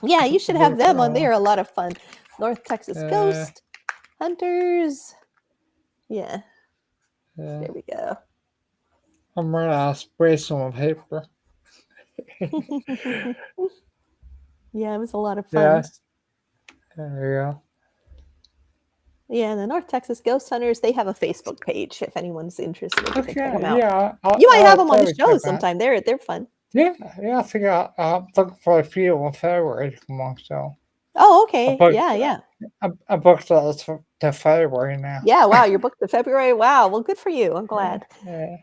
Yeah, you should have them on there. A lot of fun. North Texas Uh, Ghost Hunters. Yeah, yeah. there we go. I'm gonna spray some on paper. Yeah, it was a lot of fun. Yes. There you Yeah, the North Texas Ghost Hunters, they have a Facebook page if anyone's interested. You go. can check them Okay. out. Yeah. You might have I'll them on the totally show check that. sometime. They're fun. Yeah. Yeah. I think I'll look for a few in February to come on. So Oh, I okay. booked. Yeah, yeah. I booked those for to February now. Yeah, wow, you're booked to February. Wow. Well, good for you. I'm glad. Yeah.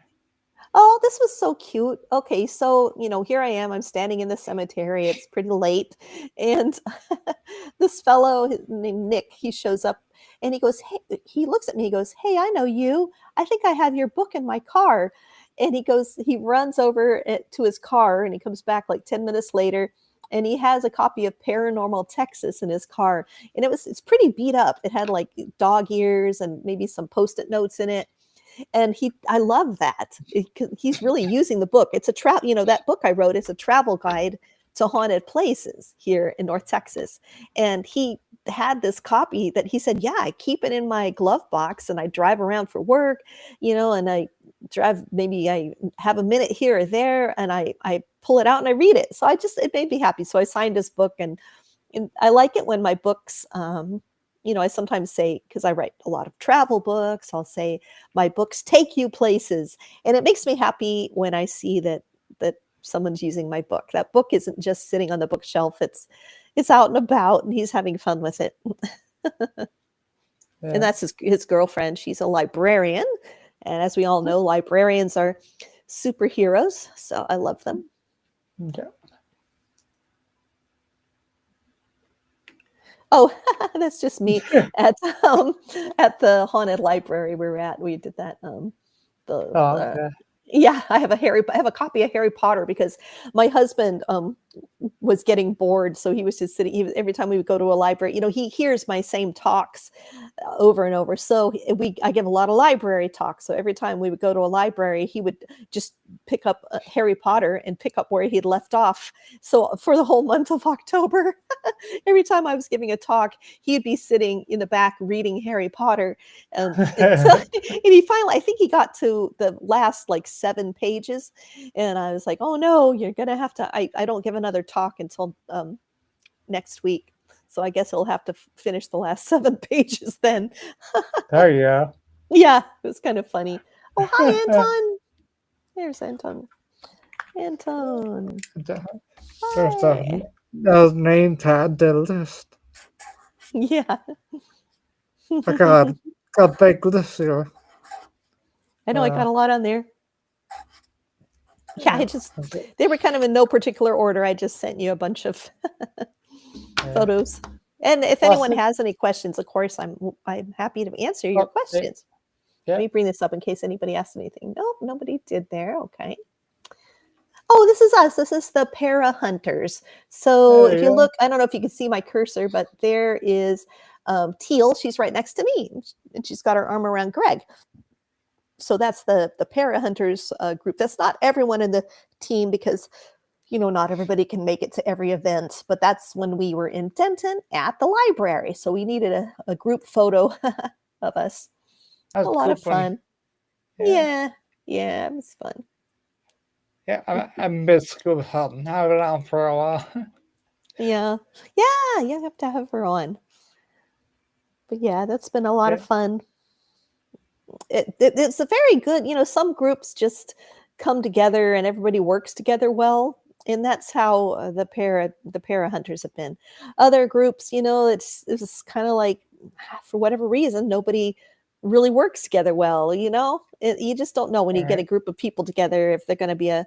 Oh, this was so cute. Okay, so, here I am. I'm standing in the cemetery. It's pretty late. And this fellow named Nick, he shows up and he goes, "Hey," he looks at me, he goes, "Hey, I know you. I think I have your book in my car." And he runs over to his car and he comes back like 10 minutes later and he has a copy of Paranormal Texas in his car. And it's pretty beat up. It had like dog ears and maybe some post-it notes in it. And I love that. He's really using the book. It's a that book I wrote is a travel guide to haunted places here in North Texas. And he had this copy that he said, yeah, I keep it in my glove box and I drive around for work, and I drive, maybe I have a minute here or there and I pull it out and I read it. So it made me happy. So I signed his book, and I like it when my books, I sometimes say, because I write a lot of travel books, I'll say my books take you places. And it makes me happy when I see that someone's using my book. That book isn't just sitting on the bookshelf. It's out and about, and he's having fun with it. Yeah. And that's his girlfriend. She's a librarian. And as we all know, librarians are superheroes. So I love them. Yeah. Oh, that's just me at the haunted library we were at. We did that. Okay. Yeah, I have a copy of Harry Potter because my husband was getting bored, so he was just sitting. Every time we would go to a library, he hears my same talks over and over. So I give a lot of library talks. So every time we would go to a library, he would just pick up Harry Potter and pick up where he'd left off. So for the whole month of October, every time I was giving a talk, he'd be sitting in the back reading Harry Potter. And he finally, I think he got to the last 7 pages, and I was like, oh no, you're gonna have to, I don't give another talk until next week. So I guess he'll have to finish the last 7 pages then. There you go. Yeah, it was kind of funny. Oh, hi, Anton. There's Anton. Anton. There's those name tag the list. Yeah. I got a big list here. I know I got a lot on there. Yeah, they were kind of in no particular order. I just sent you a bunch of photos. And if anyone has any questions, of course, I'm happy to answer your questions. Let me bring this up in case anybody asked anything. Nope, nobody did there. Okay. Oh, this is us. This is the Para Hunters. So if you look, I don't know if you can see my cursor, but there is Teal. She's right next to me, and she's got her arm around Greg. So that's the Para Hunters group. That's not everyone in the team because, not everybody can make it to every event. But that's when we were in Denton at the library. So we needed a group photo of us. That's a lot of fun. Yeah, it was fun. Yeah, I missed school helping. I've been on for a while. Yeah, you have to have her on. But yeah, that's been a lot of fun. It's a very good, some groups just come together and everybody works together well. And that's how the para hunters have been. Other groups, it's kind of like, for whatever reason, nobody really works together well. You just don't know when you get a group of people together if they're going to be a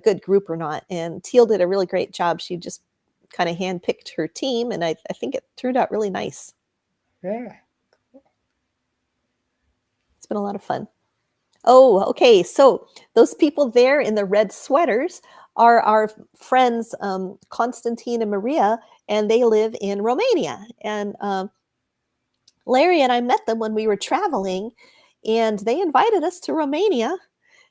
good group or not. And Teal did a really great job. She just kind of handpicked her team, and I think it turned out really nice. Yeah. It's been a lot of fun. Oh, okay. So those people there in the red sweaters are our friends, Constantine and Maria, and they live in Romania. And Larry and I met them when we were traveling, and they invited us to Romania.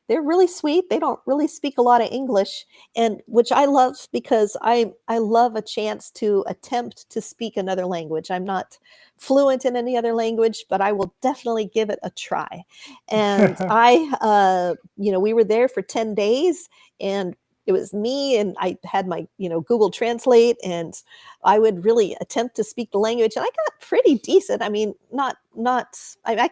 They're really sweet. They don't really speak a lot of English, and which I love because I love a chance to attempt to speak another language. I'm not fluent in any other language, but I will definitely give it a try. And we were there for 10 days, and it was me, and I had my, Google Translate, and I would really attempt to speak the language, and I got pretty decent. I mean, I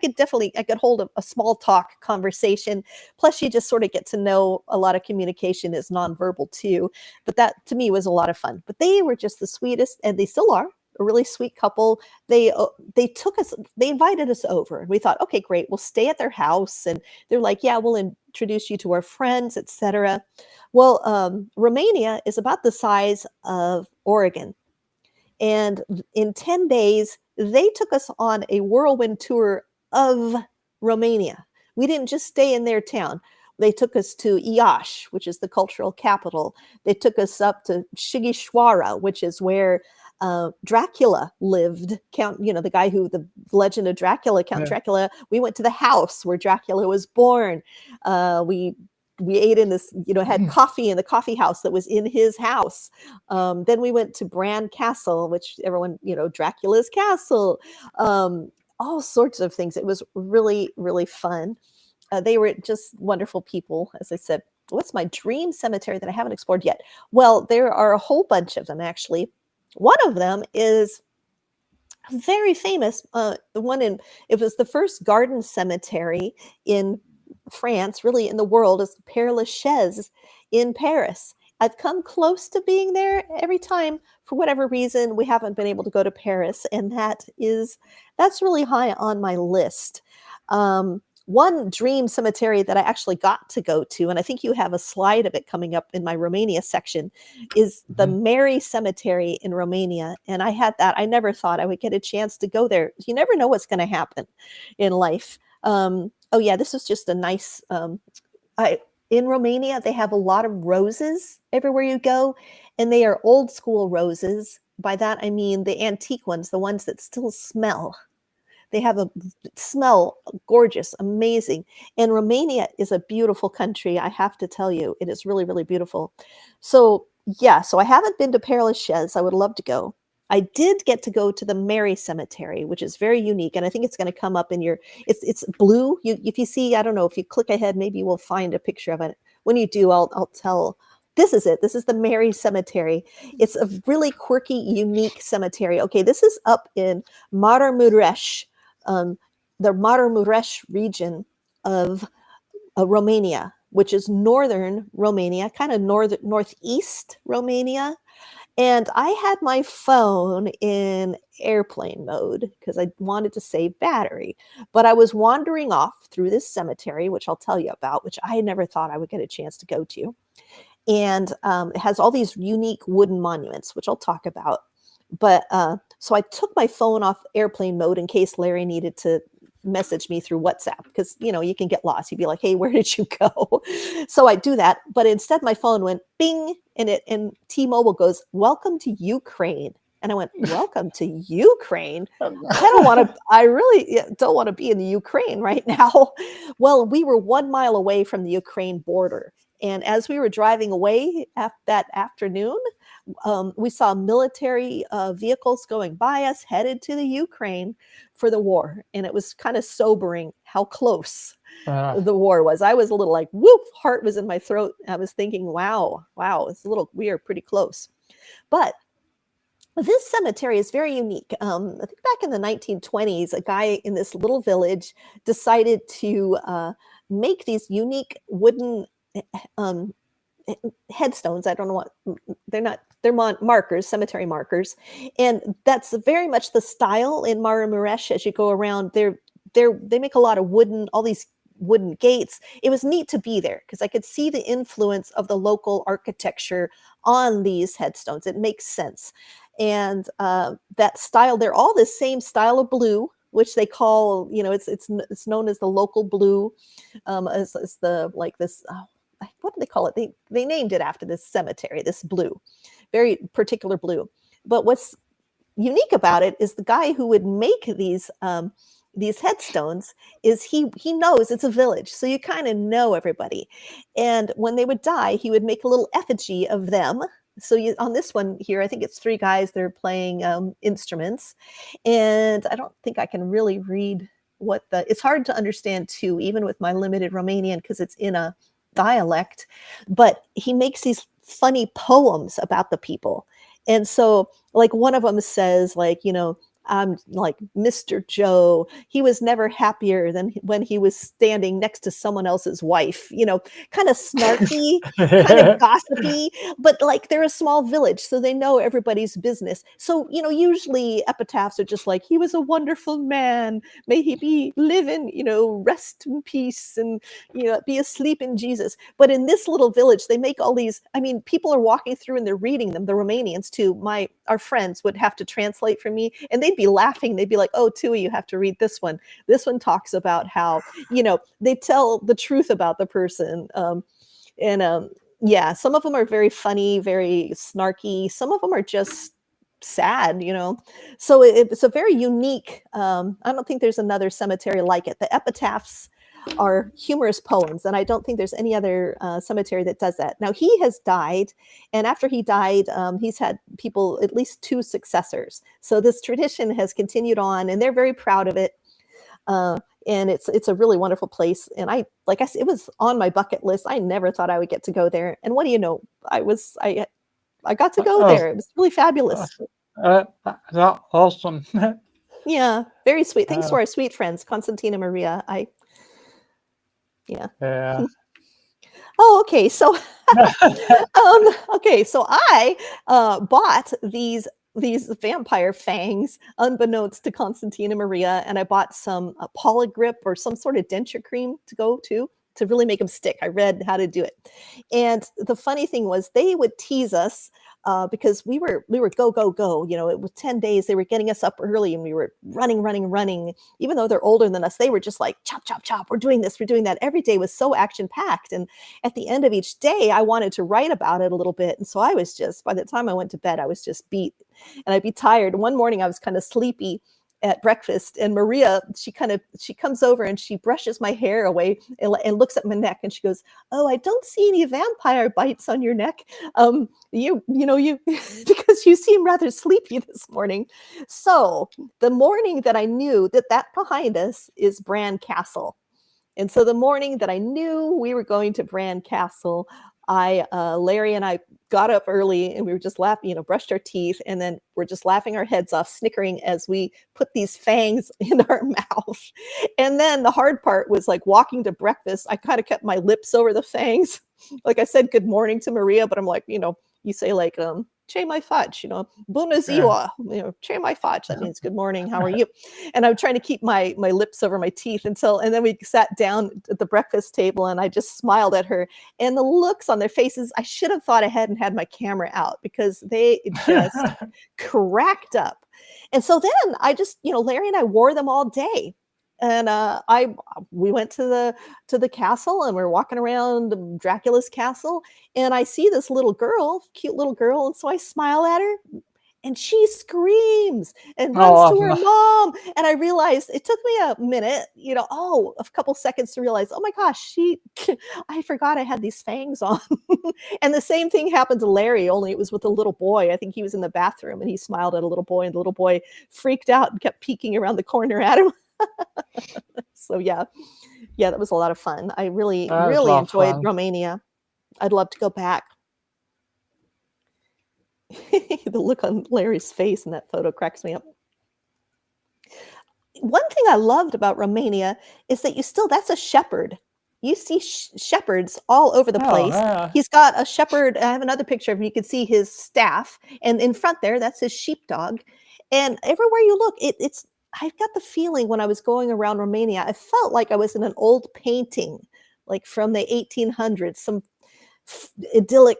could hold a small talk conversation. Plus, you just sort of get to know a lot of communication is nonverbal too. But that to me was a lot of fun. But they were just the sweetest, and they still are. A really sweet couple. They invited us over, and we thought, okay, great, we'll stay at their house. And they're like, yeah, we'll introduce you to our friends, etc. Well, Romania is about the size of Oregon, and in 10 days, they took us on a whirlwind tour of Romania. We didn't just stay in their town. They took us to Iași, which is the cultural capital. They took us up to Sighișoara, which is where Dracula lived. The guy who the legend of Dracula, Count Yeah. Dracula. We went to the house where Dracula was born. We ate in this, had coffee in the coffee house that was in his house. Then we went to Bran Castle, which everyone, Dracula's castle. All sorts of things. It was really, really fun. They were just wonderful people. As I said, what's my dream cemetery that I haven't explored yet? Well, there are a whole bunch of them, actually. One of them is very famous. It was the first garden cemetery in France, really in the world, is Père Lachaise in Paris. I've come close to being there every time. For whatever reason, we haven't been able to go to Paris, and that's really high on my list. One dream cemetery that I actually got to go to, and I think you have a slide of it coming up in my Romania section, is the Mary Cemetery in Romania. And I never thought I would get a chance to go there. You never know what's going to happen in life. This is just a nice, in Romania, they have a lot of roses everywhere you go, and they are old school roses. By that, I mean the antique ones, the ones that still smell. They have a smell gorgeous, amazing. And Romania is a beautiful country. I have to tell you, it is really, really beautiful. So I haven't been to Père Lachaise. I would love to go. I did get to go to the Mary Cemetery, which is very unique. And I think it's going to come up in it's blue. If you see, I don't know, if you click ahead, maybe we'll find a picture of it. When you do, I'll tell. This is it. This is the Mary Cemetery. It's a really quirky, unique cemetery. Okay, this is up in Maramuresh. The Maramuresh region of Romania, which is northern Romania, kind of northeast Romania. And I had my phone in airplane mode because I wanted to save battery. But I was wandering off through this cemetery, which I'll tell you about, which I never thought I would get a chance to go to. And it has all these unique wooden monuments, which I'll talk about. But so I took my phone off airplane mode in case Larry needed to message me through WhatsApp, because you can get lost. You'd be like, hey, where did you go? So I do that, but instead my phone went bing, and T-Mobile goes, welcome to Ukraine. And I went, welcome to Ukraine? I really don't want to be in the Ukraine right now. Well, we were 1 mile away from the Ukraine border. And as we were driving away that afternoon, we saw military vehicles going by us, headed to the Ukraine for the war. And it was kind of sobering how close the war was. I was a little like, whoop, heart was in my throat. I was thinking, wow, we are pretty close. But this cemetery is very unique. I think back in the 1920s, a guy in this little village decided to make these unique wooden headstones. I don't know what they're markers, cemetery markers. And that's very much the style in Maramuresh. As you go around, they make a lot of all these wooden gates. It was neat to be there because I could see the influence of the local architecture on these headstones. It makes sense. And that style, they're all the same style of blue, which they call, it's known as the local blue, as the, like this, what do they call it? They named it after this cemetery, this blue, very particular blue. But what's unique about it is the guy who would make these headstones is he knows it's a village. So you kind of know everybody. And when they would die, he would make a little effigy of them. So on this one here, I think it's 3 guys that are playing instruments. And I don't think I can really read it's hard to understand too, even with my limited Romanian, because it's in a dialect. But he makes these funny poems about the people. And so like one of them says, like, I'm like Mr. Joe. He was never happier than when he was standing next to someone else's wife, kind of snarky, kind of gossipy, but like they're a small village, so they know everybody's business. So, usually epitaphs are just like, he was a wonderful man. May he be living, rest in peace and, be asleep in Jesus. But in this little village, they make all these, people are walking through and they're reading them. The Romanians too. Our friends would have to translate for me, and they'd be laughing. They'd be like, oh, Tui, you have to read this one. This one talks about how, they tell the truth about the person. Some of them are very funny, very snarky. Some of them are just sad, So it's a very unique. I don't think there's another cemetery like it. The epitaphs are humorous poems, and I don't think there's any other cemetery that does that. Now, he has died, and after he died, he's had people, at least 2 successors. So this tradition has continued on, and they're very proud of it. And it's a really wonderful place. And like I said, it was on my bucket list. I never thought I would get to go there. And what do you know? I got to go there. It was really fabulous. That's awesome. Yeah, very sweet. Thanks to our sweet friends, Constantine and Maria. Yeah. Oh, okay. So, so I bought these vampire fangs unbeknownst to Constantine and Maria, and I bought some Poligrip or some sort of denture cream to really make them stick. I read how to do it. And the funny thing was they would tease us because we were go, go, go. It was 10 days. They were getting us up early and we were running. Even though they're older than us, they were just like, chop, chop, chop. We're doing this. We're doing that. Every day was so action packed. And at the end of each day, I wanted to write about it a little bit. And so I was by the time I went to bed, I was just beat and I'd be tired. One morning I was kind of sleepy at breakfast, and Maria, she comes over and she brushes my hair away and looks at my neck and she goes, "Oh, I don't see any vampire bites on your neck. You because you seem rather sleepy this morning." So the morning that I knew that behind us is Bran Castle. And so the morning that I knew we were going to Bran Castle, Larry and I got up early and we were just laughing, brushed our teeth, and then we're just laughing our heads off, snickering as we put these fangs in our mouth. And then the hard part was like walking to breakfast. I kind of kept my lips over the fangs. Like I said, good morning to Maria, but I'm like, you say like, che mai fudge, bună ziua, che mai fudge. That means good morning. How are you? And I'm trying to keep my lips over my teeth and then we sat down at the breakfast table and I just smiled at her, and the looks on their faces, I should have thought ahead and had my camera out because they just cracked up. And so then I just, Larry and I wore them all day. And we went to the castle and we're walking around Dracula's castle, and I see this little girl, cute little girl, and so I smile at her, and she screams and runs to her mom. And I realized it took me a minute, a couple seconds to realize, oh my gosh, I forgot I had these fangs on. And the same thing happened to Larry, only it was with a little boy. I think he was in the bathroom and he smiled at a little boy, and the little boy freaked out and kept peeking around the corner at him. So yeah, that was a lot of fun. I really enjoyed Romania. I'd love to go back. The look on Larry's face in that photo cracks me up. One thing I loved about Romania is that that's a shepherd. You see shepherds all over the place. Yeah. He's got a shepherd. I have another picture of him. You can see his staff, and in front there, that's his sheepdog. And everywhere you look, I got the feeling when I was going around Romania, I felt like I was in an old painting, like from the 1800s, some idyllic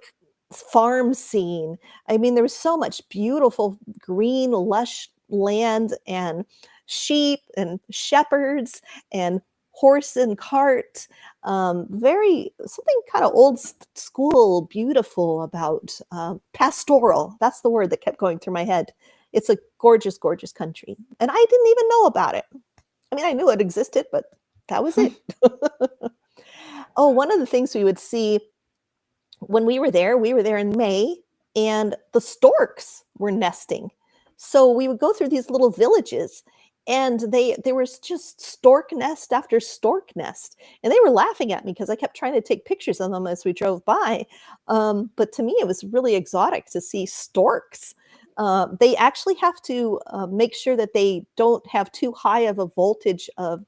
farm scene. I mean, there was so much beautiful green, lush land and sheep and shepherds and horse and cart. Something kind of old school, beautiful about pastoral. That's the word that kept going through my head. It's a gorgeous, gorgeous country. And I didn't even know about it. I mean, I knew it existed, but that was it. Oh, one of the things we would see when we were there in May, and the storks were nesting. So we would go through these little villages, and there was just stork nest after stork nest. And they were laughing at me because I kept trying to take pictures of them as we drove by. But to me, it was really exotic to see storks. They actually have to make sure that they don't have too high of a voltage of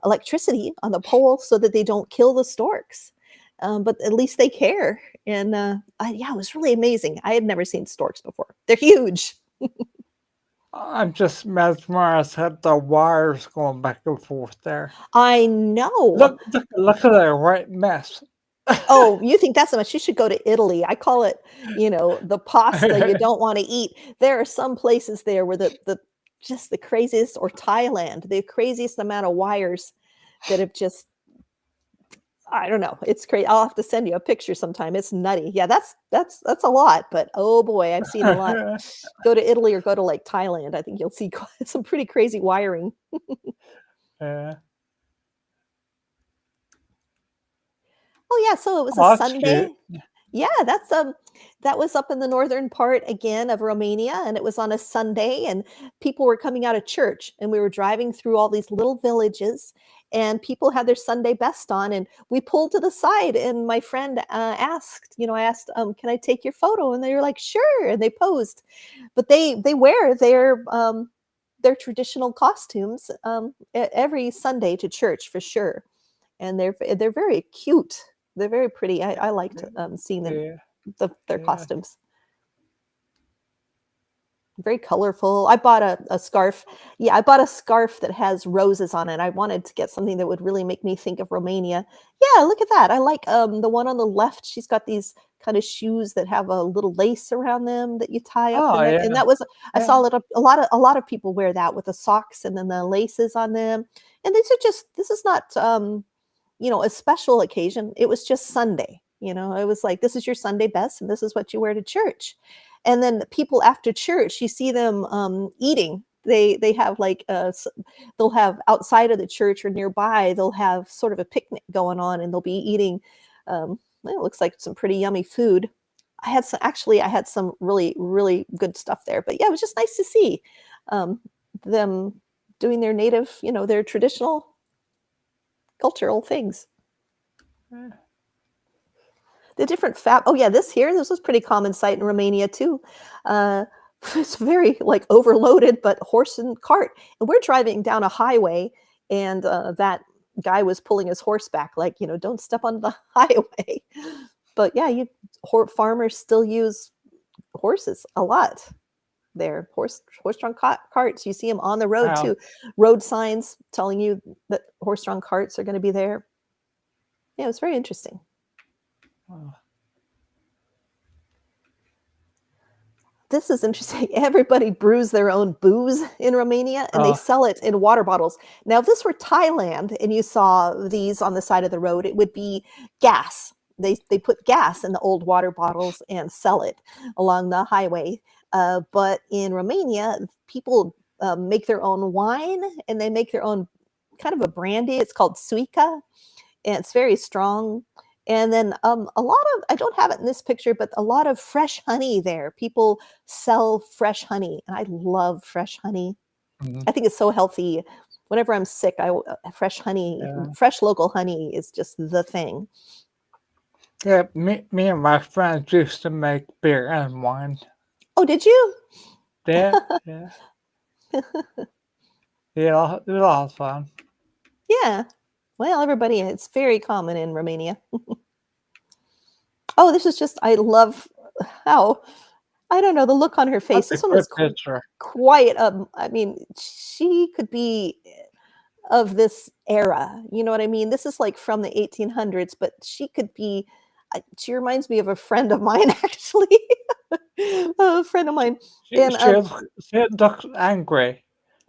electricity on the pole so that they don't kill the storks. But at least they care. And it was really amazing. I had never seen storks before. They're huge. I'm just mesmerized at the wires going back and forth there. I know. Look at that white mess. Oh, you think that's so much? You should go to Italy. I call it, the pasta you don't want to eat. There are some places there where just the craziest, or Thailand, the craziest amount of wires that have just, I don't know. It's crazy. I'll have to send you a picture sometime. It's nutty. Yeah, that's a lot, but oh boy, I've seen a lot. Go to Italy or go to like Thailand. I think you'll see some pretty crazy wiring. Yeah. Oh yeah, so it was a Oh, that's cute. Sunday. Yeah, that was up in the northern part again of Romania, and it was on a Sunday, and people were coming out of church, and we were driving through all these little villages, and people had their Sunday best on, and we pulled to the side, and my friend asked, I asked, "Can I take your photo?" And they were like, "Sure," and they posed, but they wear their traditional costumes every Sunday to church for sure, and they're very cute. They're very pretty. I liked seeing them, Yeah. their Yeah. costumes. Very colorful. I bought a scarf. Yeah, I bought a scarf that has roses on it. I wanted to get something that would really make me think of Romania. Yeah, look at that. I like the one on the left. She's got these kind of shoes that have a little lace around them that you tie up the Oh, neck. yeah. And that was I Yeah. saw a lot of people wear that with the socks and then the laces on them. And this is not a special occasion. It was just Sunday. It was like, this is your Sunday best, and this is what you wear to church. And then people after church, you see them eating. They have like they'll have outside of the church or nearby. They'll have sort of a picnic going on, and they'll be eating. It looks like some pretty yummy food. I had some really really good stuff there. But yeah, it was just nice to see them doing their native, their traditional cultural things. Yeah. The different oh yeah, this was pretty common sight in Romania too. Uh, it's very like overloaded, but horse and cart. And we're driving down a highway, and that guy was pulling his horse back, like, don't step on the highway. But yeah, farmers still use horses a lot there. Horse-drawn carts. You see them on the road Wow. too. Road signs telling you that horse-drawn carts are going to be there. Yeah, it was very interesting. Oh. This is interesting. Everybody brews their own booze in Romania, and they sell it in water bottles. Now, if this were Thailand and you saw these on the side of the road, it would be gas. They put gas in the old water bottles and sell it along the highway. But in Romania, people make their own wine, and they make their own kind of a brandy. It's called suica, and it's very strong. And then a lot of, I don't have it in this picture, but a lot of fresh honey there. People sell fresh honey, and I love fresh honey. Mhm. I think it's so healthy. Whenever I'm sick, fresh honey, Yeah. fresh local honey is just the thing. Yeah, me and my friends used to make beer and wine. Oh, did you? Yeah, yeah. Yeah, it was a lot of fun. Yeah. Well, it's very common in Romania. Oh, this is just, I love how, I don't know, the look on her face. That's This a one good was picture. quiet. I mean, she could be of this era. You know what I mean? This is like from the 1800s, but she could be. She reminds me of a friend of mine, actually. A friend of mine, She and she she looks angry.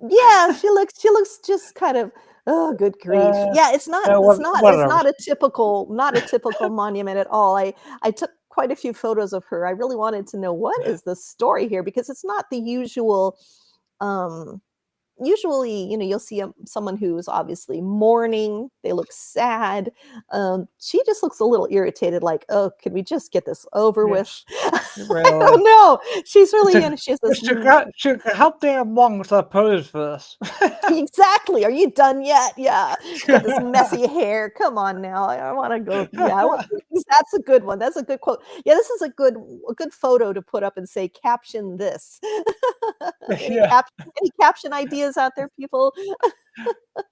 yeah, she looks just kind of, oh, good grief. Uh, Yeah, it's whatever. not a typical monument at all. I took quite a few photos of her. I really wanted to know what is the story here, because it's not the usual. um Usually, you'll see someone who's obviously mourning. They look sad. She just looks a little irritated, like, oh, can we just get this over with? Yes, I really. don't know. She's really in. She has this. How damn long was I pose for this? Exactly. Are you done yet? Yeah. She's got this messy hair. Come on now. I want to go. Yeah, that's a good one. That's a good quote. Yeah, this is a good photo to put up and say, caption this. any Yeah, any caption ideas out there, people?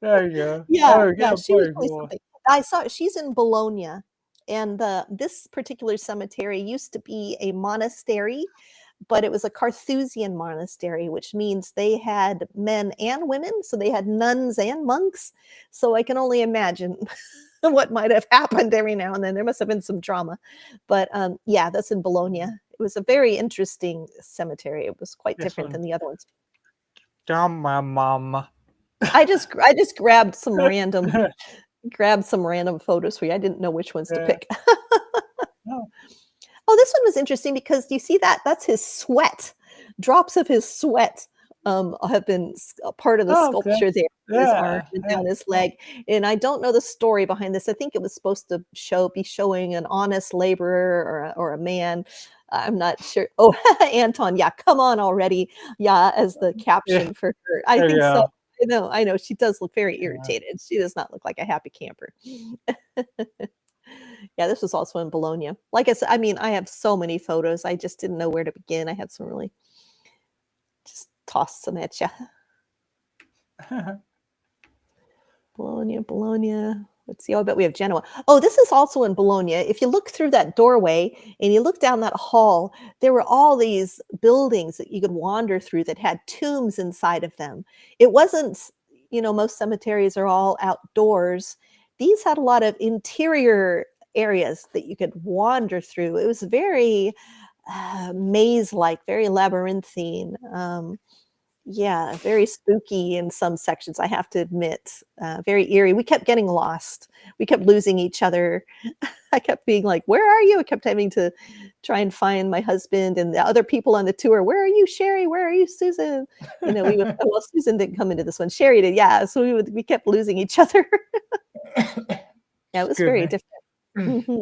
there you go. Yeah, Oh, yeah, yeah, she was pretty really cool. something. She's in Bologna, and this particular cemetery used to be a monastery, but it was a Carthusian monastery, which means they had men and women, so they had nuns and monks. So I can only imagine what might have happened every now and then. There must have been some drama. But yeah, that's in Bologna. It was a very interesting cemetery. It was quite This different one, than the other ones. down my mama. I just grabbed some random grab some random photos for you. I didn't know which ones to Yeah. pick. Oh, Oh, this one was interesting because you see that? That's his sweat. Drops of his sweat have been a part of the oh, okay. sculpture there on his arm Yeah. and Yeah. down his leg. And I don't know the story behind this. I think it was supposed to be showing an honest laborer or a man. I'm not sure. Oh, Anton, yeah, come on already. Yeah, as the Yeah. caption for her. I There you think so. go. I know. She does look very Yeah. irritated. She does not look like a happy camper. Yeah, this was also in Bologna. Like I said, I mean, I have so many photos. I just didn't know where to begin. I had some really just tossed some at you. Bologna, Bologna. Let's see. Oh, I bet we have Genoa. Oh, this is also in Bologna. If you look through that doorway and you look down that hall, there were all these buildings that you could wander through that had tombs inside of them. It wasn't, most cemeteries are all outdoors. These had a lot of interior areas that you could wander through. It was very maze-like, very labyrinthine. Yeah, very spooky in some sections, I have to admit. Very eerie. We kept getting lost. We kept losing each other. I kept being like, "Where are you?" I kept having to try and find my husband and the other people on the tour. "Where are you, Sherry? Where are you, Susan?" We would well, Susan didn't come into this one. Sherry did, yeah. So we kept losing each other. Yeah, it was Excuse very me. different. Mhm.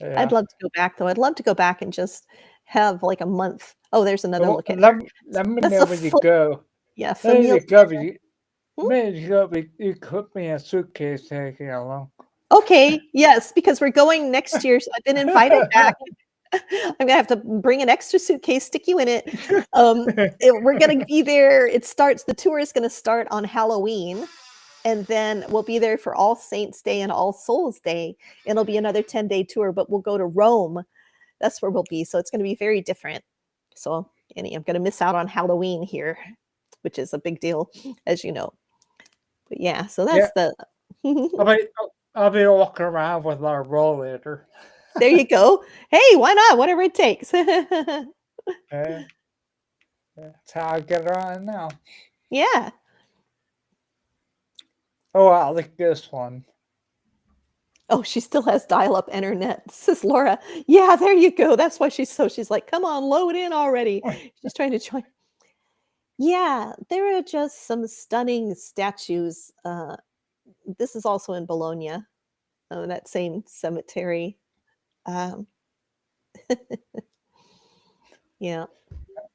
I'd Yeah. love to go back, though. I'd love to go back and just have, like, a month. Oh, there's another Well, look at her. let me That's know a when you full go. yeah, When familiar. you go, you, Hmm? when you go, you put me in a suitcase, take it along. Okay, yes, because we're going next year, so I've been invited back. I'm gonna have to bring an extra suitcase, stick you in it. We're gonna be there. The tour is gonna start on Halloween, and then we'll be there for All Saints Day and All Souls Day. It'll be another 10-day tour, but we'll go to Rome. That's where we'll be. So it's gonna be very different. So, I'm gonna miss out on Halloween here, which is a big deal, as you know. But yeah, so Yeah, that's the I'll be walking around with my rollator. there you go. Hey, why not? Whatever it takes. Yeah, that's how I get around now. Yeah. Oh, I like this one. Oh, she still has dial-up internet, says Laura. Yeah, there you go. That's why she's like, "Come on, load in already." She's trying to join. Yeah, there are just some stunning statues. This is also in Bologna, that same cemetery. Um, yeah.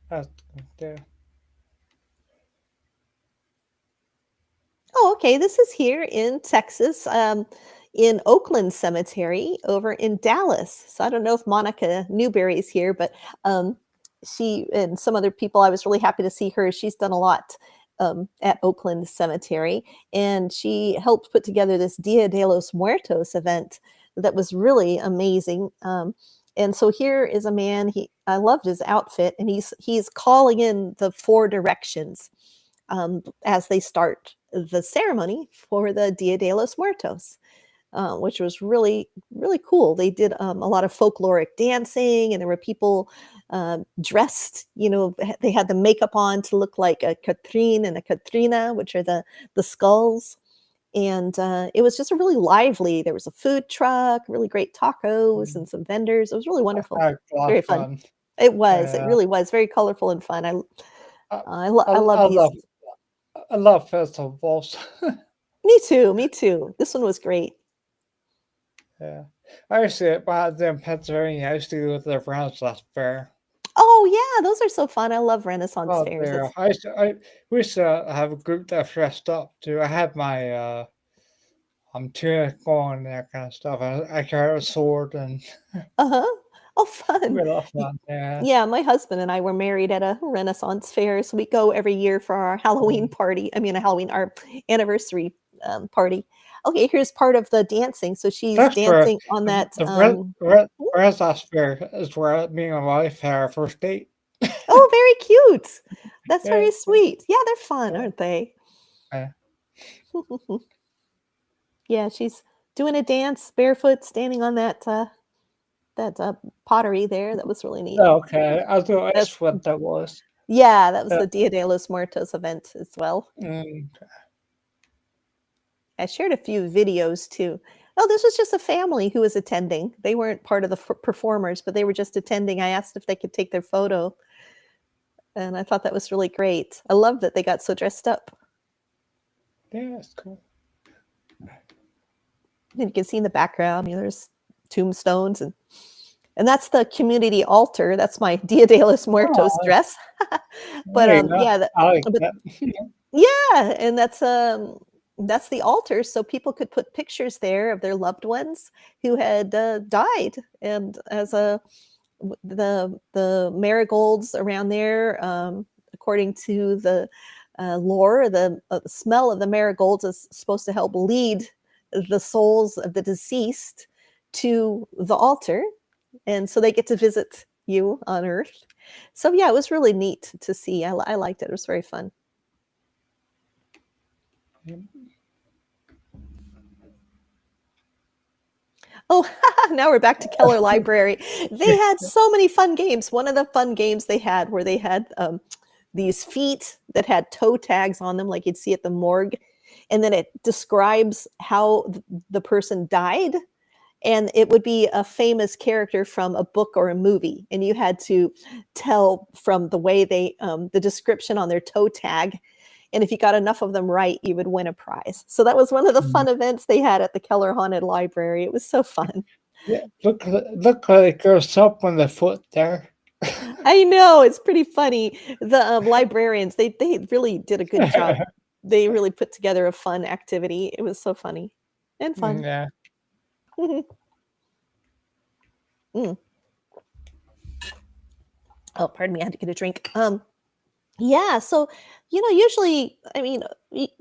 That's there. Oh, okay. This is here in Texas, in Oakland Cemetery over in Dallas. So I don't know if Monica Newberry's here, but she and some other people, I was really happy to see her. She's done a lot at Oakland Cemetery, and she helped put together this Dia de los Muertos event that was really amazing. And so here is a man. I loved his outfit, and he's calling in the four directions as they start the ceremony for the Dia de los Muertos, which was really, really cool. They did a lot of folkloric dancing, and there were people dressed, they had the makeup on to look like a Catrine and a Katrina, which are the skulls. And it was just a really lively, there was a food truck, really great tacos and some vendors. It was really wonderful. I had a lot Very of fun. fun. It Yeah, really was very colorful and fun. I, I love these. I love festivals. Me too. Me too. This one was great. Yeah, I used to when I was in Pennsylvania. I used to go to the Renaissance Fair. Oh yeah, those are so fun. I love Renaissance Oh, fairs. there. It's We used to have a group that dressed up too. I had my tunic on and that kind of stuff. I carried a sword and uh-huh. Oh, fun. we had a lot of Y- fun. Yeah. Yeah, my husband and I were married at a Renaissance fair, so we go every year for our Halloween Mm. party. I mean, our anniversary party. Okay, here's part of the dancing. So she's That's where dancing on that. Renaissance Fair is where me and my wife had our first date. Oh, very cute. That's Yeah, very sweet. Yeah, they're fun, yeah, aren't they? yeah. Yeah, she's doing a dance barefoot, standing on that pottery there. That was really neat. Okay, I thought That's that's what that was. Yeah, that was Yeah. the Dia de los Muertos event as well. Mm. I shared a few videos too. Oh, this was just a family who was attending. They weren't part of the performers, but they were just attending. I asked if they could take their photo, and I thought that was really great. I love that they got so dressed up. Yeah, it's cool. And you can see in the background, there's tombstones, and that's the community altar. That's my Dia de los Muertos Oh, dress. But there you go. yeah, I like but that. yeah, and that's the altar, so people could put pictures there of their loved ones who had died, and as the marigolds around there, according to the lore, the smell of the marigolds is supposed to help lead the souls of the deceased to the altar, and so they get to visit you on Earth. So yeah, it was really neat to see. I liked it. It was very fun. Oh, now we're back to Keller Library. They had so many fun games. One of the fun games they had where they had these feet that had toe tags on them, like you'd see at the morgue. And then it describes how the person died. And it would be a famous character from a book or a movie. And you had to tell from the way the description on their toe tag. And if you got enough of them right, you would win a prize. So that was one of the fun events they had at the Keller Haunted Library. It was so fun. Yeah, look like there's something on the foot there. I know, it's pretty funny. The librarians, they really did a good job. They really put together a fun activity. It was so funny and fun. Yeah. Mm. Oh, pardon me, I had to get a drink. Yeah, so usually, I mean,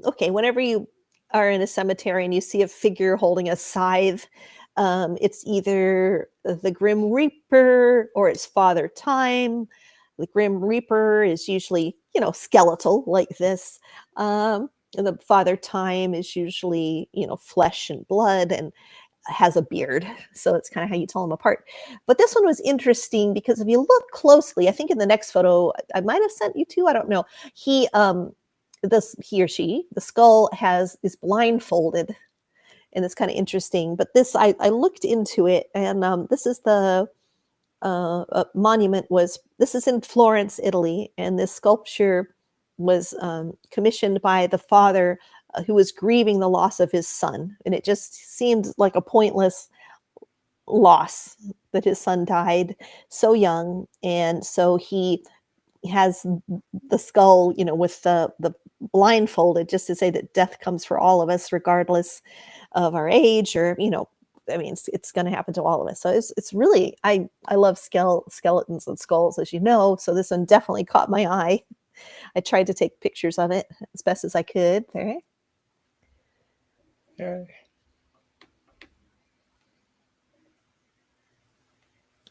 okay, whenever you are in a cemetery and you see a figure holding a scythe, it's either the Grim Reaper or it's Father Time. The Grim Reaper is usually, skeletal like this. And the Father Time is usually, flesh and blood and has a beard. So it's kind of how you tell them apart. But this one was interesting because if you look closely, I think in the next photo, I might have sent you two, I don't know. He or she, the skull is blindfolded. And it's kind of interesting. But this, I looked into it, and this is the monument this is in Florence, Italy. And this sculpture was commissioned by the father who was grieving the loss of his son. And it just seemed like a pointless loss that his son died so young. And so he has the skull, with the blindfolded, just to say that death comes for all of us, regardless of our age or, I mean, it's going to happen to all of us. So it's really, I love skeletons and skulls, as you know. So this one definitely caught my eye. I tried to take pictures of it as best as I could. There. Yeah.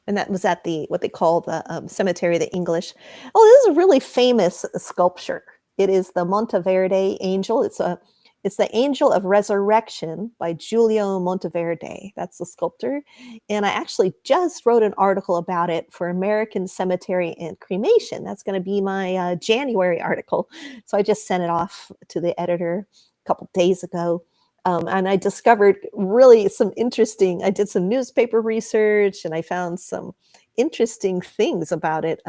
And that was at what they call the Cemetery of the English. Oh, this is a really famous sculpture. It is the Monteverde angel. It's the Angel of Resurrection by Giulio Monteverde. That's the sculptor. And I actually just wrote an article about it for American Cemetery and Cremation. That's going to be my January article. So I just sent it off to the editor a couple days ago. And I discovered really I did some newspaper research and I found some interesting things about it.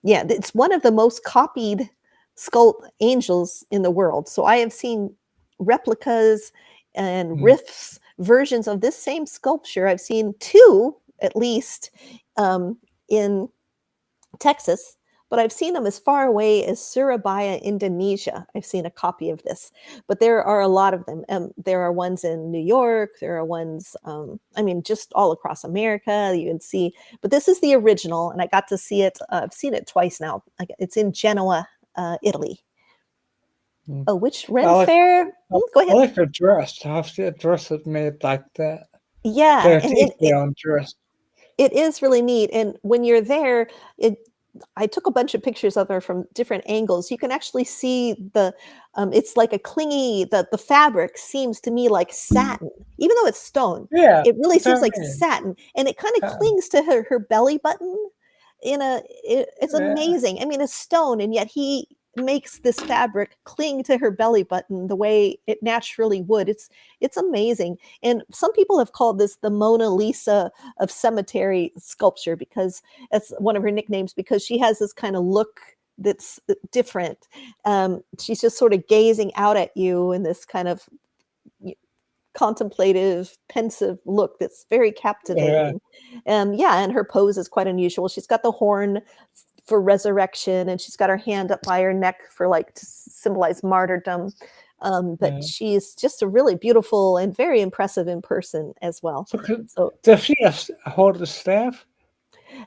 It's one of the most copied sculpt angels in the world. So I have seen replicas and riffs versions of this same sculpture. I've seen two, at least, in Texas. But I've seen them as far away as Surabaya, Indonesia. I've seen a copy of this, but there are a lot of them. There are ones in New York. There are ones, just all across America. You can see, but this is the original, and I got to see it. I've seen it twice now. It's in Genoa, Italy. Oh, which Ren Fair? Go ahead. I like the dress. I've seen a dress that's made like that. Yeah, and dress. It is really neat. And when you're there, I took a bunch of pictures of her from different angles. You can actually see it's like a clingy, the fabric seems to me like satin, even though it's stone. Yeah. It really seems like satin, and it kind of clings to her belly button. It's amazing. I mean, it's stone, and yet he makes this fabric cling to her belly button the way it naturally would. It's amazing. And some people have called this the Mona Lisa of cemetery sculpture, because that's one of her nicknames, because she has this kind of look that's different. She's just sort of gazing out at you in this kind of contemplative, pensive look that's very captivating. Yeah, and her pose is quite unusual. She's got the horn for resurrection, and she's got her hand up by her neck for like to symbolize martyrdom. But she's just a really beautiful and very impressive in person as well. So does she hold the staff?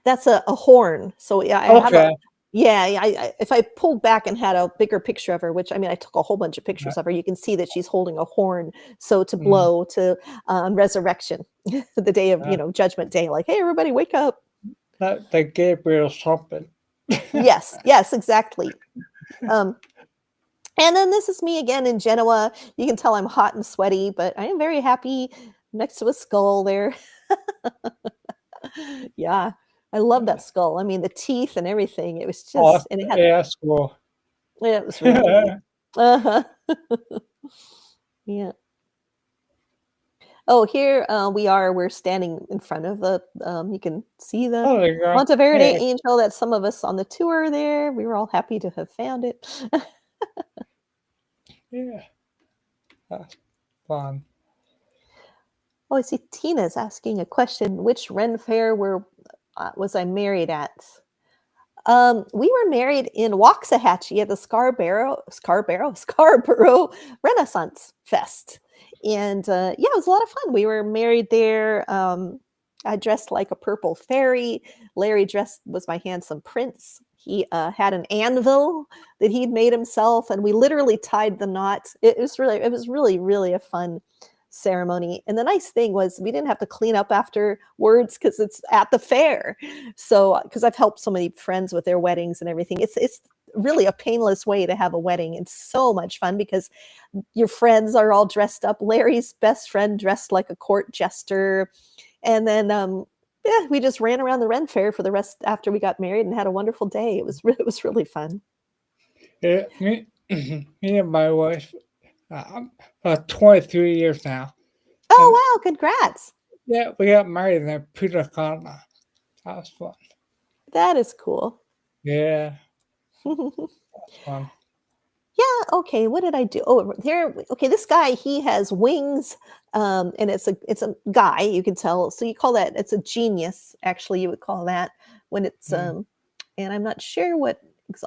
That's a horn. So yeah, I have a if I pulled back and had a bigger picture of her, which I mean, I took a whole bunch of pictures of her, you can see that she's holding a horn. So to blow to resurrection, the day of, Judgment Day, like, hey, everybody, wake up. Like Gabriel trumpet. Yes, exactly. And then this is me again in Genoa. You can tell I'm hot and sweaty, but I am very happy next to a skull there. Yeah. I love that skull. I mean, the teeth and everything. It was just, and it had, that's cool. Yeah, it was really neat. Uh-huh. Yeah. Oh, here we're standing in front of the, you can see the Monteverde angel. That's some of us on the tour there. We were all happy to have found it. Yeah. That's fun. Oh, I see Tina's asking a question. Which Ren Fair was I married at? We were married in Waxahachie at the Scarborough Renaissance Fest. And it was a lot of fun. We were married there. I dressed like a purple fairy. Larry was my handsome prince. He had an anvil that he'd made himself, and we literally tied the knot. It was really, really a fun ceremony. And the nice thing was we didn't have to clean up afterwards because it's at the fair. So because I've helped so many friends with their weddings and everything, it's really a painless way to have a wedding. It's so much fun because your friends are all dressed up. Larry's best friend dressed like a court jester, and then we just ran around the Ren Fair for the rest after we got married and had a wonderful day. It was really fun. Yeah, me and my wife, 23 years now. Oh, wow. Congrats. Yeah, we got married in Punta Cana. That was fun. That is cool. Yeah. That's fun. Yeah, okay. What did I do? Oh, here. Okay, this guy, he has wings, and it's a guy, you can tell. So you call that, it's a genius, actually, you would call that when it's, and I'm not sure what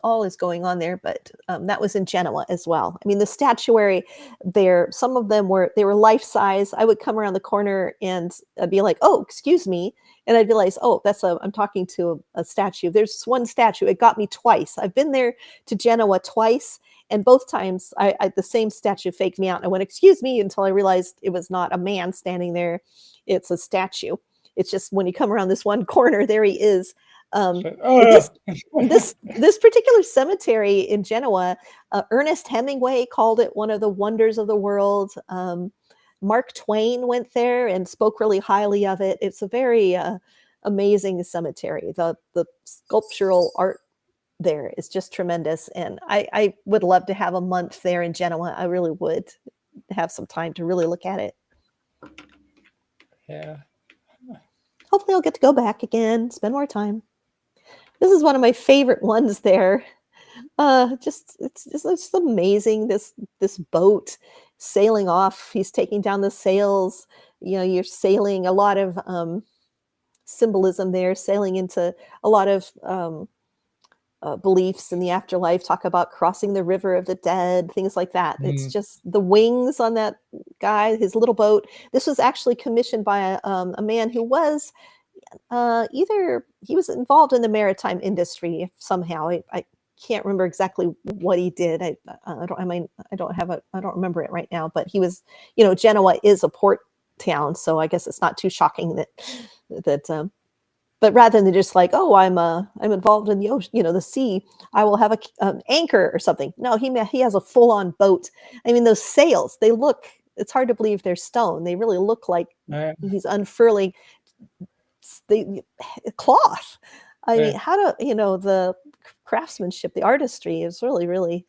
all is going on there, but that was in Genoa as well. I mean, the statuary there, some of them were life size. I would come around the corner and I'd be like, oh, excuse me. And I'd realize, oh, I'm talking to a statue. There's one statue. It got me twice. I've been there to Genoa twice. And both times the same statue faked me out. And I went, excuse me, until I realized it was not a man standing there. It's a statue. It's just when you come around this one corner, there he is. This particular cemetery in Genoa, Ernest Hemingway called it one of the wonders of the world. Mark Twain went there and spoke really highly of it. It's a very amazing cemetery. The sculptural art there is just tremendous. And I would love to have a month there in Genoa. I really would have some time to really look at it. Yeah. Hopefully I'll get to go back again, spend more time. This is one of my favorite ones there. It's amazing. This boat sailing off. He's taking down the sails. You're sailing, a lot of symbolism there, sailing into a lot of beliefs in the afterlife, talk about crossing the river of the dead, things like that. It's just the wings on that guy, his little boat. This was actually commissioned by a man who was either he was involved in the maritime industry somehow. I can't remember exactly what he did. I don't remember it right now, but he was, Genoa is a port town. So I guess it's not too shocking that but rather than just like, oh, I'm involved in the ocean, the sea, I will have an anchor or something. No, he has a full on boat. I mean, those sails, it's hard to believe they're stone. They really look like he's unfurling the cloth. I Yeah. mean, how to, the craftsmanship, the artistry is really, really.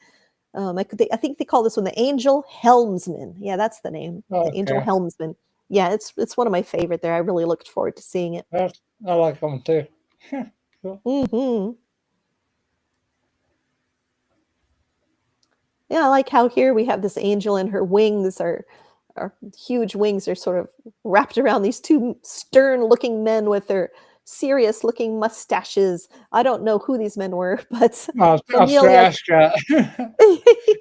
I think they call this one the Angel Helmsman. Yeah, that's the name, the Angel Okay. Helmsman. Yeah, it's one of my favorite there. I really looked forward to seeing it. I like them too. Cool. Hmm. Yeah, I like how here we have this angel and her wings are huge wings are sort of wrapped around these two stern-looking men with their serious-looking mustaches. I don't know who these men were, but I'll familiar. ask that.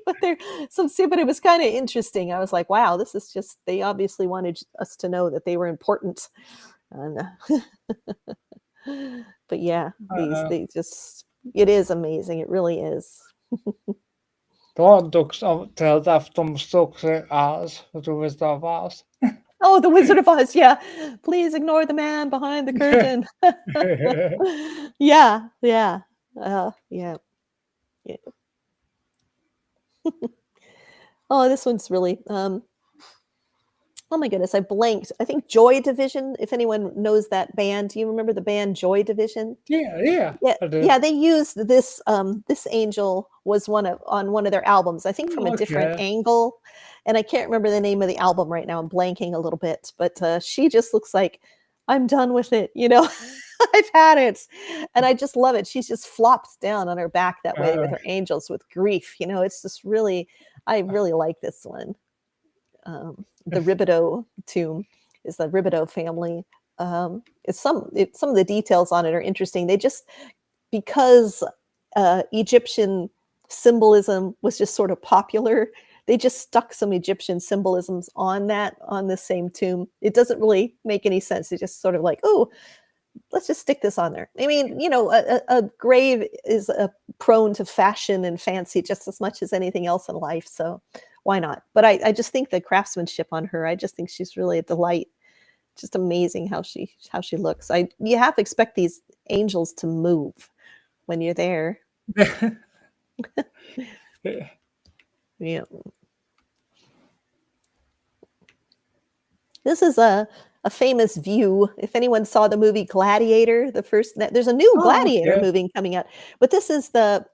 But they're but it was kind of interesting. I was like, wow, this is just they obviously wanted us to know that they were important. And, but yeah, uh, they just it is amazing. It really is. Då till de stod sig as du visste av oss. Oh, the Wizard of Oz. Yeah. Please ignore the man behind the curtain. Yeah. Yeah. Yeah. Yeah. Oh, this one's really oh my goodness, I blanked. I think Joy Division, if anyone knows that band. Do you remember the band Joy Division? Yeah, Yeah, I do. yeah, they used this angel was on one of their albums, I think from a different Okay. angle, and I can't remember the name of the album right now. I'm blanking a little bit, but she just looks like I'm done with it, I've had it, and I just love it. She's just flopped down on her back that way with Uh, her angels with grief. It's just really, I really like this one. The Ribideau tomb is the Ribideau family. Some of the details on it are interesting. They just because Egyptian symbolism was just sort of popular, they just stuck some Egyptian symbolisms on the same tomb. It doesn't really make any sense. It's just sort of like, oh, let's just stick this on there. I mean, a grave is prone to fashion and fancy just as much as anything else in life. So why not? But I just think the craftsmanship on her, I just think she's really a delight. Just amazing how she looks. You have to expect these angels to move when you're there. yeah. Yeah. This is a famous view. If anyone saw the movie Gladiator, there's a new Oh, Gladiator okay. movie coming out, but this is a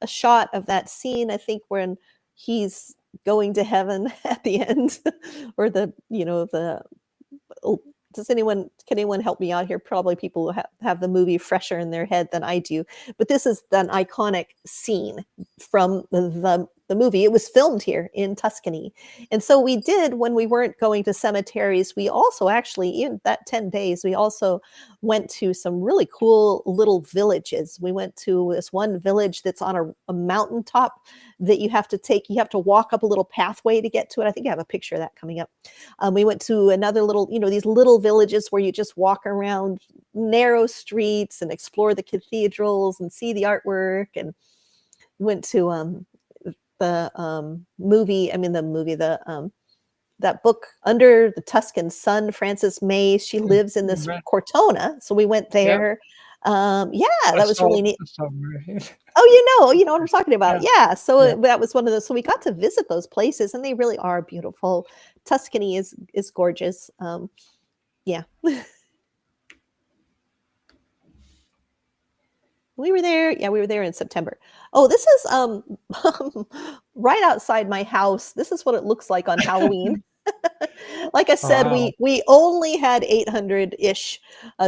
shot of that scene. I think when he's going to heaven at the end, or the oh, can anyone help me out here? Probably people who have the movie fresher in their head than I do. But this is an iconic scene from the movie. It was filmed here in Tuscany. And so we did, when we weren't going to cemeteries, we also actually, in that 10 days, we also went to some really cool little villages. We went to this one village that's on a mountaintop that you have to walk up a little pathway to get to it. I think I have a picture of that coming up. We went to another little, these little villages where you just walk around narrow streets and explore the cathedrals and see the artwork, and went to that book Under the Tuscan Sun, Frances May. She lives in this Right. Cortona. So we went Yep. there. Yeah, I that was really neat. saw it. Oh, you know what I'm talking about. Yeah. Yeah. So Yeah. that was one of those. So we got to visit those places, and they really are beautiful. Tuscany is gorgeous. Yeah. We were there. Yeah, we were there in September. Oh, this is right outside my house. This is what it looks like on Halloween. Like I said, Wow. we only had 800-ish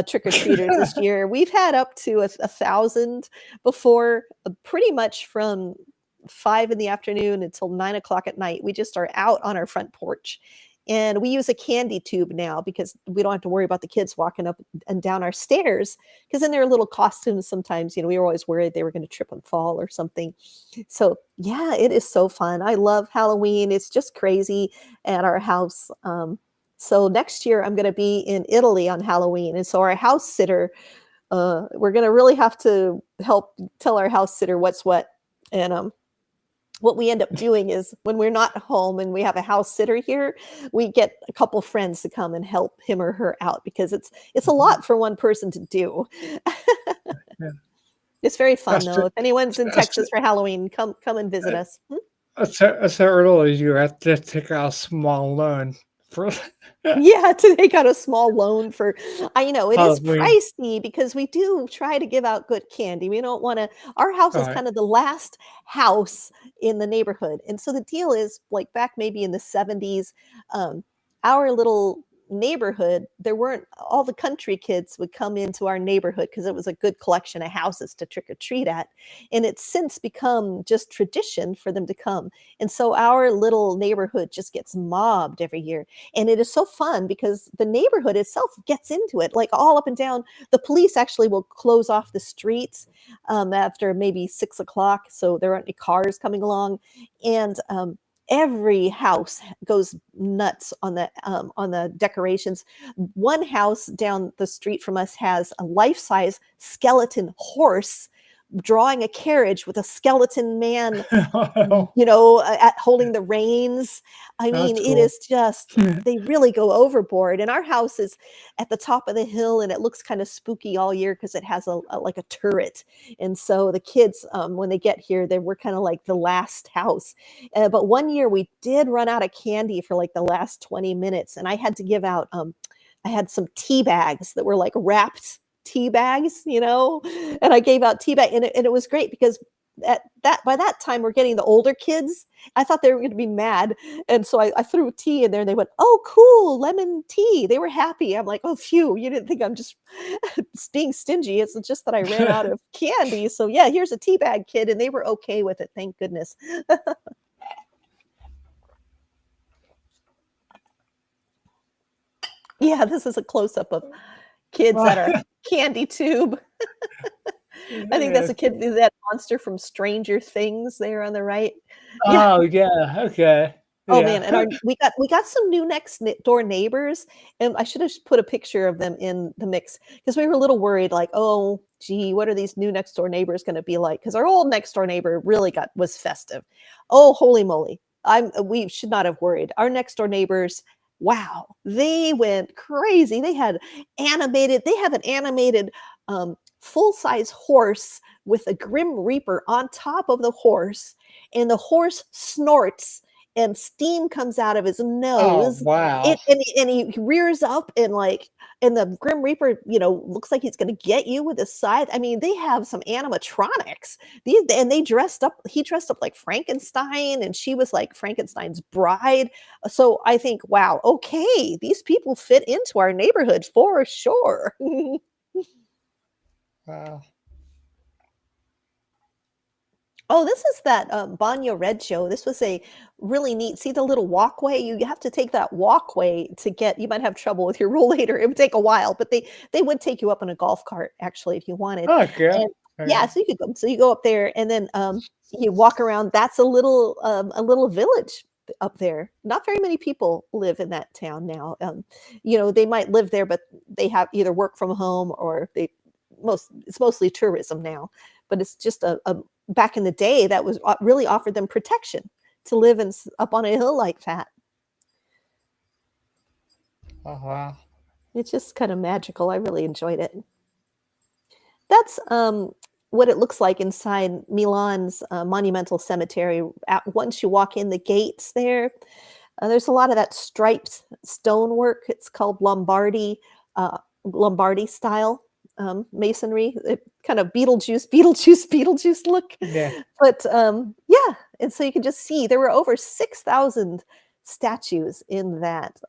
trick-or-treaters this year. We've had up to 1,000 before, pretty much from 5 in the afternoon until 9 o'clock at night. We just are out on our front porch. And we use a candy tube now because we don't have to worry about the kids walking up and down our stairs, because in their little costumes sometimes, we were always worried they were going to trip and fall or something. So yeah, it is so fun. I love Halloween. It's just crazy at our house. So next year I'm going to be in Italy on Halloween. And so our house sitter, we're going to really have to help tell our house sitter what's what. And what we end up doing is, when we're not home and we have a house sitter here, we get a couple friends to come and help him or her out, because it's a lot for one person to do. Yeah. It's very fun That's though. the If anyone's in that's Texas for Halloween, come and visit us. that's early. You have to take a small loan for Yeah, to take out a small loan for I know it is Halloween. pricey because we do try to give out good candy. We don't wanna our house is Right. kind of the last house in the neighborhood, and so the deal is, like, back maybe in the '70s, our little neighborhood, there weren't all the country kids would come into our neighborhood because it was a good collection of houses to trick or treat at, and it's since become just tradition for them to come, and so our little neighborhood just gets mobbed every year. And it is so fun because the neighborhood itself gets into it, like all up and down. The police actually will close off the streets after maybe 6 o'clock, so there aren't any cars coming along. And every house goes nuts on the decorations. One house down the street from us has a life-size skeleton horse drawing a carriage with a skeleton man at holding the reins. I mean, That's it cool. is just they really go overboard, and our house is at the top of the hill, and it looks kinda spooky all year because it has like a turret, and so the kids, when they get here, we're kinda like the last house, but one year we did run out of candy for, like, the last 20 minutes, and I had to give out, I had some tea bags that were, like, wrapped tea bags, and I gave out tea bag and it was great because at that by that time, we're getting the older kids. I thought they were gonna be mad, and so I threw tea in there, and they went, "Oh, cool, lemon tea." They were happy. I'm like, "Oh, phew, you didn't think I'm just being stingy. It's just that I ran out of candy. So, yeah, here's a tea bag, kid," and they were okay with it, thank goodness. Yeah, this is a close-up of kids at a candy tube. I think that's Yeah. a kid that monster from Stranger Things there on the right. Yeah. Oh, yeah, okay. Oh, Yeah. man, and our we got some new next door neighbors, and I should have put a picture of them in the mix because we were a little worried, like, "Oh, gee, what are these new next door neighbors gonna be like?" Because our old next door neighbor really was festive. Oh, holy moly. We should not have worried. Our next door neighbors, wow, they went crazy. They have an animated, full-size horse with a Grim Reaper on top of the horse, and the horse snorts and steam comes out of his Oh, nose. wow. And he rears up and the Grim Reaper, looks like he's gonna get you with his scythe. I mean, they have some animatronics. He dressed up like Frankenstein, and she was like Frankenstein's bride. So I think, wow, okay, these people fit into our neighborhood for sure. Wow. Oh, this is that, Banya Red show. This was a really neat see the little walkway? You have to take that walkway to get you might have trouble with your rollator. It would take a while, but they would take you up in a golf cart actually if you wanted. Okay. And yeah, Okay. so you go up there and then, you walk around. That's a little village up there. Not very many people live in that town now. They might live there, but they have either work from home or it's mostly tourism now, but it's just a back in the day that was really offered them protection to live up on a hill like that. Oh, wow. It's just kind of magical. I really enjoyed it. That's what it looks like inside Milan's monumental cemetery. Once you walk in the gates there, there's a lot of that striped stonework. It's called Lombardy style masonry. Kind of Beetlejuice look. Yeah. But yeah, and so you can just see there were over 6,000 statues in that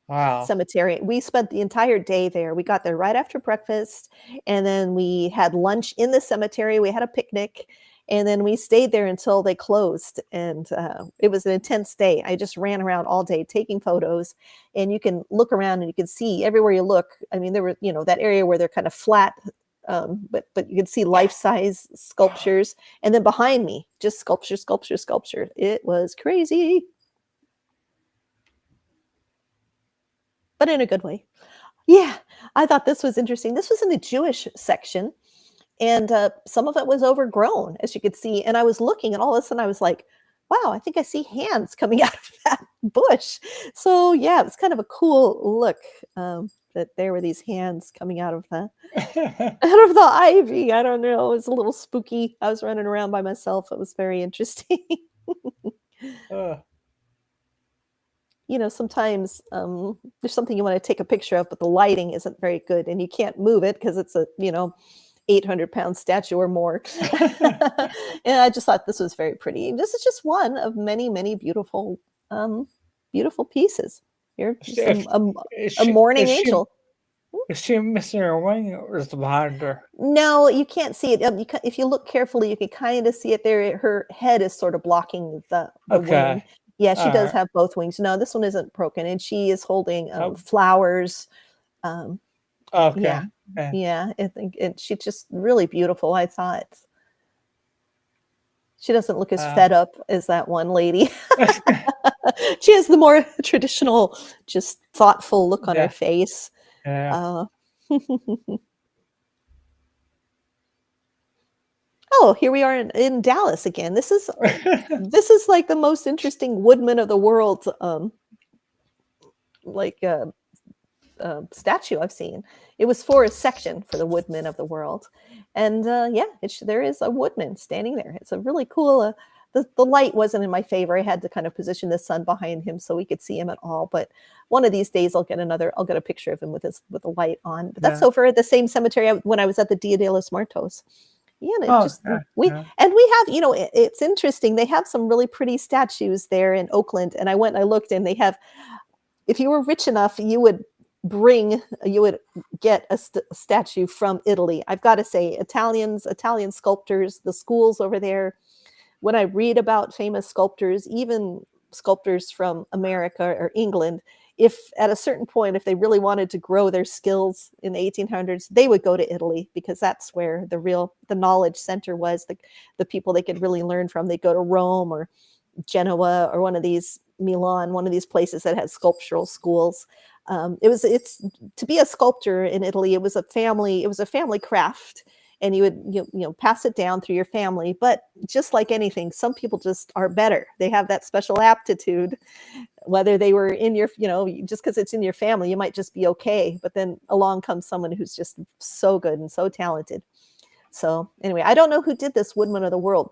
Wow. cemetery. We spent the entire day there. We got there right after breakfast, and then we had lunch in the cemetery. We had a picnic, and then we stayed there until they closed. And it was an intense day. I just ran around all day taking photos, and you can look around and you can see everywhere you look. I mean, there were that area where they're kind of flat. But you can see life-size sculptures, and then behind me, just sculpture, sculpture, sculpture. It was crazy, but in a good way. Yeah, I thought this was interesting. This was in the Jewish section, and some of it was overgrown, as you could see. And I was looking, and all of a sudden, I was like, "Wow, I think I see hands coming out of that bush." So yeah, it was kind of a cool look that there were these hands coming out of the out of the ivy. I don't know. It was a little spooky. I was running around by myself. It was very interesting. Uh, sometimes there's something you want to take a picture of, but the lighting isn't very good and you can't move it because it's a 800-pound statue or more. And I just thought this was very pretty. This is just one of many, many beautiful beautiful pieces. Here, just If a mourning is she angel. is she missing her wing or is it behind her? No, you can't see it. If you look carefully, you can kind of see it there. Her head is sort of blocking the wing. Okay. Yeah, she All does right. have both wings. No, this one isn't broken, and she is holding Oh, flowers. Um, okay. yeah, Yeah. yeah. I think she's just really beautiful. I thought she doesn't look as Uh, fed up as that one lady. She has the more traditional, just thoughtful look on her yeah. face. Yeah. Uh, oh, here we are in Dallas again. This is like the most interesting woodman of the world, like statue I've seen. It was for a section for the woodmen of the world, and yeah, there is a woodman standing there. It's a really cool. The light wasn't in my favor. I had to kind of position the sun behind him so we could see him at all. But one of these days, I'll get a picture of him with the light on. But that's yeah. over at the same cemetery when I was at the Dia de los Muertos. Yeah, and it Oh, just yeah. we Yeah. and we have, it's interesting. They have some really pretty statues there in Oakland, and I went and I looked, and they have. If you were rich enough, you would get a statue from Italy. I've got to say, Italian sculptors, the schools over there. When I read about famous sculptors, even sculptors from America or England, if at a certain point, if they really wanted to grow their skills in the 1800s, they would go to Italy because that's where the knowledge center was. The people they could really learn from. They'd go to Rome or Genoa or Milan, one of these places that had sculptural schools. It's to be a sculptor in Italy. It was a family craft, and you would pass it down through your family. But just like anything, some people just are better. They have that special aptitude. Whether they were in your, just because it's in your family, you might just be okay. But then along comes someone who's just so good and so talented. So anyway, I don't know who did this Woodman of the World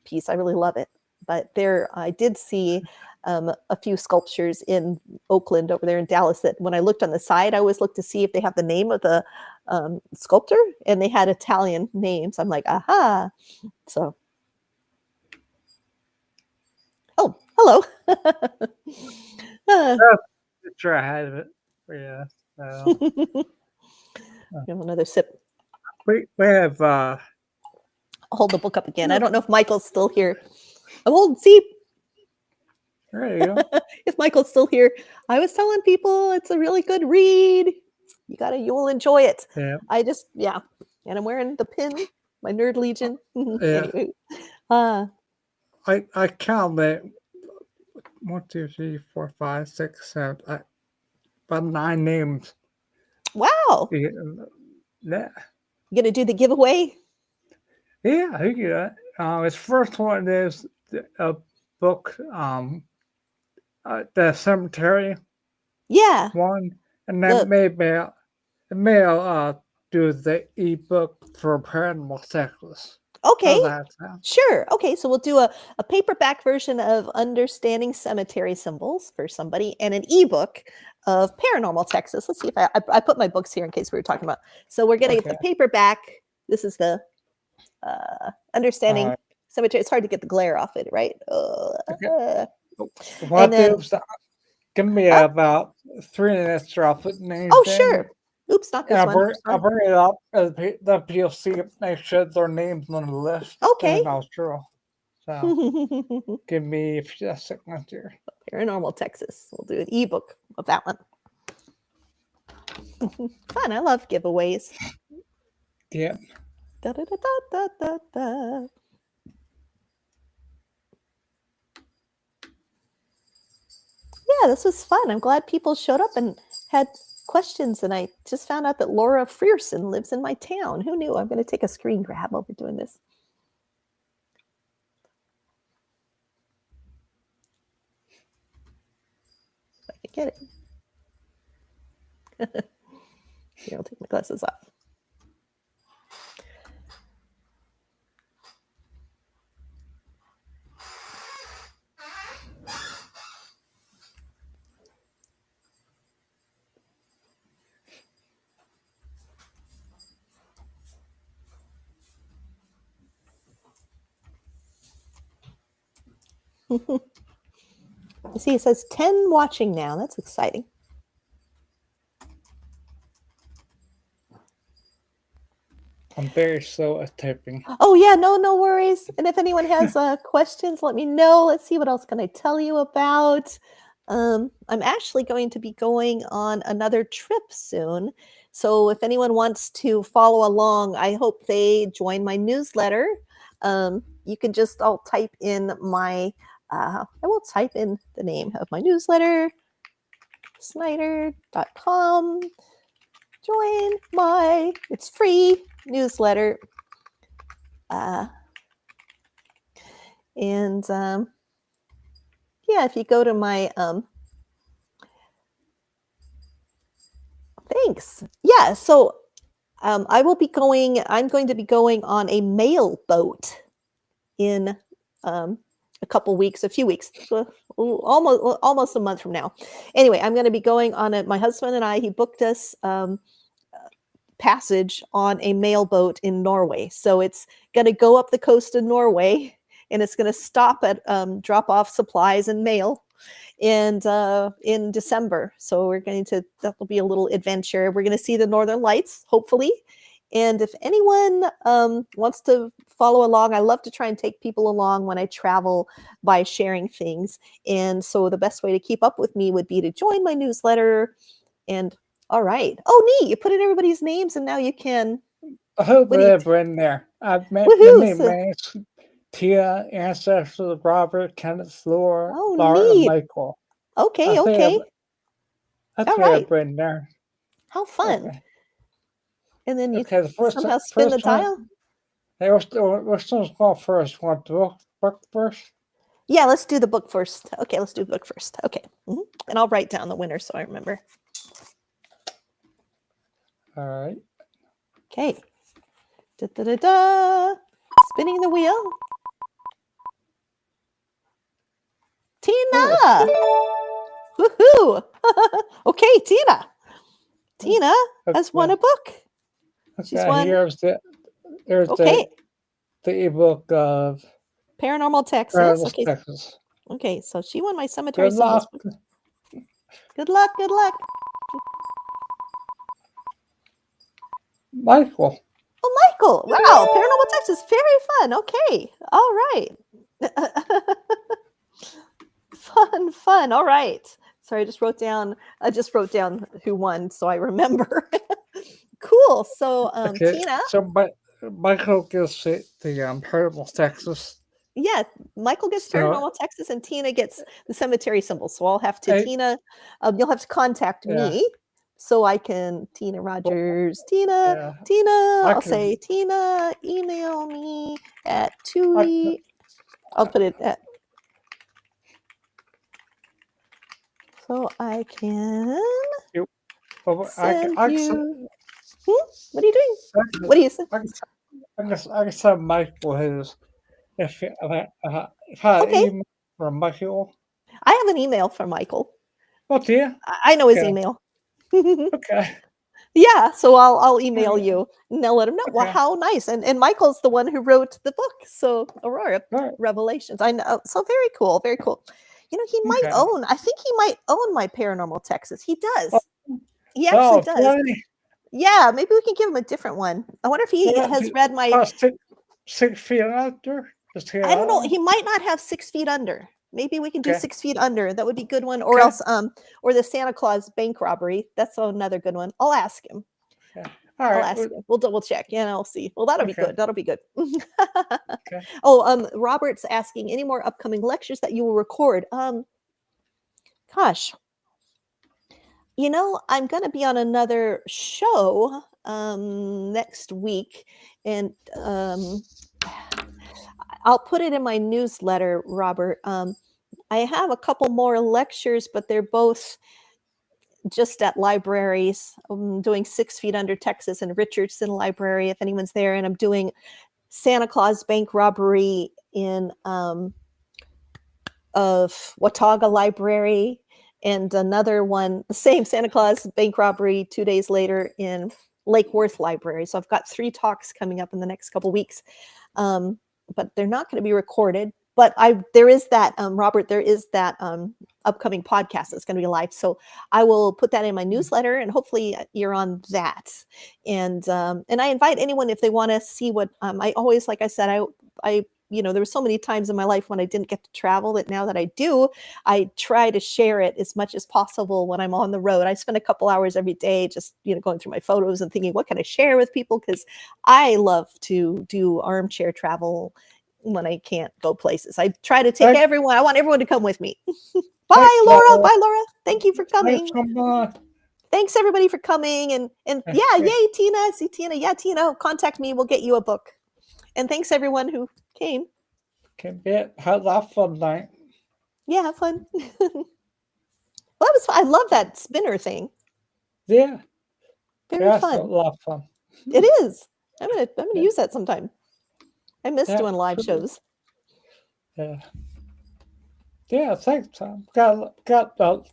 piece. I really love it. But I did see a few sculptures in Oakland over there in Dallas that when I looked on the side, I always looked to see if they have the name of the sculptor, and they had Italian names. I'm like, aha. So, oh, hello. Picture I had of it. Yeah. So Another sip. we have I'll hold the book up again. I don't know if Michael's still here. See, there you go. if Michael's still here. I was telling people it's a really good read. You will enjoy it. Yeah. And I'm wearing the pin, my Nerd Legion. Yeah. Anyway, I counted 1, 2, 3, 4, 5, 6, 7, about 9 names. wow. Yeah. You gonna do the giveaway? Yeah, I get it. His first one is a book, the cemetery Yeah. one, and then maybe I'll do the ebook for Paranormal Texas. Okay. How's that sound? Sure. Okay, so we'll do a paperback version of Understanding Cemetery Symbols for somebody and an ebook of Paranormal Texas. Let's see if I put my books here in case we were talking about. So we're going to get the paperback. This is the Understanding Cemetery. It's hard to get the glare off it, right? What give me about 3 minutes or I'll put names in. Sure. Oops, not this one. I'll bring it up as the people see if they should their names on the list. Okay. That was true. So give me a second here. Paranormal Texas. We'll do an ebook of that one. Fun. I love giveaways. Yeah. Da, da, da, da, da, da. Yeah, this was fun. I'm glad people showed up and had questions, and I just found out that Laura Frierson lives in my town. Who knew? I'm going to take a screen grab while we're doing this. If I can get it. Here, I'll take my glasses off. You see, it says 10 watching now. That's exciting. I'm very slow at typing. Oh yeah, no worries. And if anyone has questions, let me know. Let's see, what else can I tell you about? I'm actually going to be going on another trip soon. So if anyone wants to follow along, I hope they join my newsletter. You can just, I'll type in my, I will type in the name of my newsletter, Snider.com. Join my, it's free newsletter. And yeah, if you go to my thanks. Yeah, so I'm going to be going on a mail boat in a couple weeks, a few weeks, almost a month from now. Anyway, I'm going to be going on it. My husband and I, he booked us passage on a mail boat in Norway. So it's going to go up the coast of Norway, and it's going to stop at drop off supplies and mail. And in December. So that'll be a little adventure. We're going to see the Northern Lights, hopefully. And if anyone wants to follow along, I love to try and take people along when I travel by sharing things. And so the best way to keep up with me would be to join my newsletter. And all right. Oh, neat. You put in everybody's names, and now you can. I hope they're in there. I've met Tia, ancestors, Robert, Kenneth, Laura, and Michael. Okay. I think I've in there. How fun. Okay. And then you somehow spin the tile? Hey, which one's going first? Want the book first? Yeah, let's do the book first. Okay, let's do the book first. Okay. Mm-hmm. And I'll write down the winner so I remember. All right. Okay. Da-da-da-da. Spinning the wheel. Tina! Woohoo! Okay, Tina. Tina has won a book. Okay, she's won. Here's the ebook of Paranormal Texas. Texas. Okay, so she won my cemetery symbols. Good luck. Michael. Oh, Michael. Wow, Paranormal Texas. Very fun. Okay. All right. Fun. All right. Sorry, I just wrote down who won so I remember. Cool. So Tina. So Michael gets the Paranormal Texas. Yeah, Michael gets Paranormal Texas, and Tina gets the cemetery symbol. So I'll have to Tina. You'll have to contact me so I can Tina Rogers. Tina. I'll say Tina. Email me at Tui. I'll put it at. So I can send you. What are you doing? What do you say? I guess Michael has. If I had an email from Michael. I have an email from Michael. Oh, do you? I know his email. Okay. Yeah, so I'll email you and I'll let him know. Okay. Well, how nice. And Michael's the one who wrote the book. So Aurora Revelations. I know. So very cool. Very cool. You know, he might own, I think he might own my Paranormal Texas. He does. He actually does. Really? Yeah, maybe we can give him a different one. I wonder if he has read my 6 feet under. I don't know. He might not have 6 feet under. Maybe we can do 6 feet under. That would be a good one. Or else, or the Santa Claus bank robbery. That's another good one. I'll ask him. Okay. All right. I'll ask him. We'll double check. Yeah, and I'll see. Well, that'll be good. That'll be good. Oh, Robert's asking any more upcoming lectures that you will record. Gosh. You know, I'm going to be on another show next week, and I'll put it in my newsletter, Robert. I have a couple more lectures, but they're both just at libraries. I'm doing 6 Feet Under Texas and Richardson Library, if anyone's there. And I'm doing Santa Claus bank robbery in of Watauga Library, and another one, the same Santa Claus bank robbery 2 days later in Lake Worth Library. So I've got 3 talks coming up in the next couple weeks. But they're not going to be recorded. but there is that Robert, there is that upcoming podcast that's going to be live, so I will put that in my newsletter, and hopefully you're on that. And I invite anyone if they want to see what I always, like I said, I there were so many times in my life when I didn't get to travel that now that I do, I try to share it as much as possible when I'm on the road. I spend a couple hours every day just going through my photos and thinking, what can I share with people, because I love to do armchair travel when I can't go places. I try to take everyone. I want everyone to come with me. Bye, Laura. Bye, Laura. Thank you for coming. Thanks everybody for coming. And yeah, yay, Tina. I see Tina. Yeah, Tina, contact me. We'll get you a book. And thanks everyone who came. Have that fun night. Yeah, have fun. Well, that was fun. I love that spinner thing. Yeah. Very fun. A lot of fun. It is. I'm gonna use that sometime. I miss doing live shows. Yeah. Yeah, thanks, Tom. Got about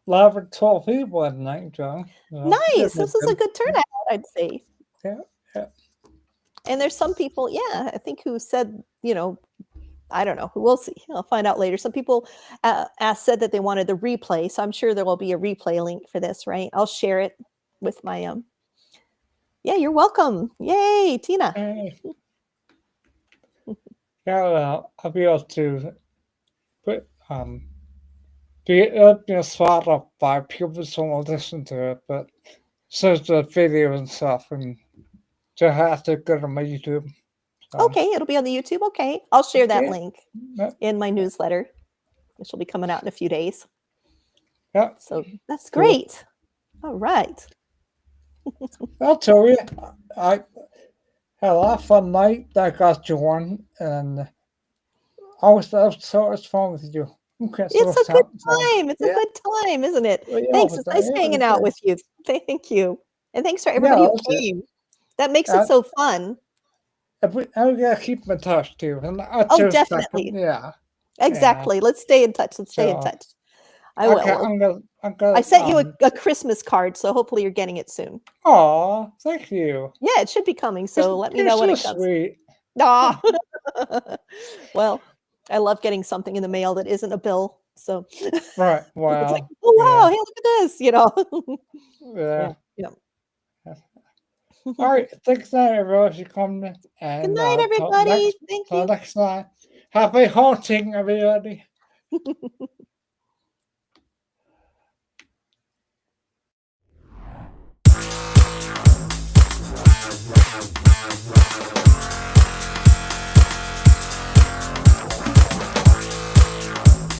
11, 12 people in the night, John. Nice. This is a good turnout, I'd say. Yeah. And there's some people, I think, who said, I don't know, we'll see. I'll find out later. Some people said that they wanted the replay, so I'm sure there will be a replay link for this, right? I'll share it with my Yeah, you're welcome. Yay, Tina. Hey. Yeah, I'll be able to put be spot up by people who will listen to it, but search the video and stuff, and just have to go to my YouTube. So. Okay, it'll be on the YouTube. Okay, I'll share that link in my newsletter, which will be coming out in a few days. Yeah. So that's great. Cool. All right. I'll tell you, I had a lot of fun night that I got you on, and so it's fun with you. Okay, it's a good time. It's a good time, isn't it? Well, thanks. It's nice hanging out with you. Thank you. And thanks for everybody who came. That makes it so fun. I gotta keep in touch too. Definitely. Yeah. Exactly. Let's stay in touch. I will. I sent you a Christmas card, so hopefully you're getting it soon. Oh, thank you. Yeah, it should be coming. So let me know when it comes. Sweet. Aw. Well, I love getting something in the mail that isn't a bill. So right. Wow. It's like, oh wow, hey, look at this. Yeah. All right. Thanks, everyone, for coming. And, good night, everybody. Thank you. Next time. Happy haunting, everybody.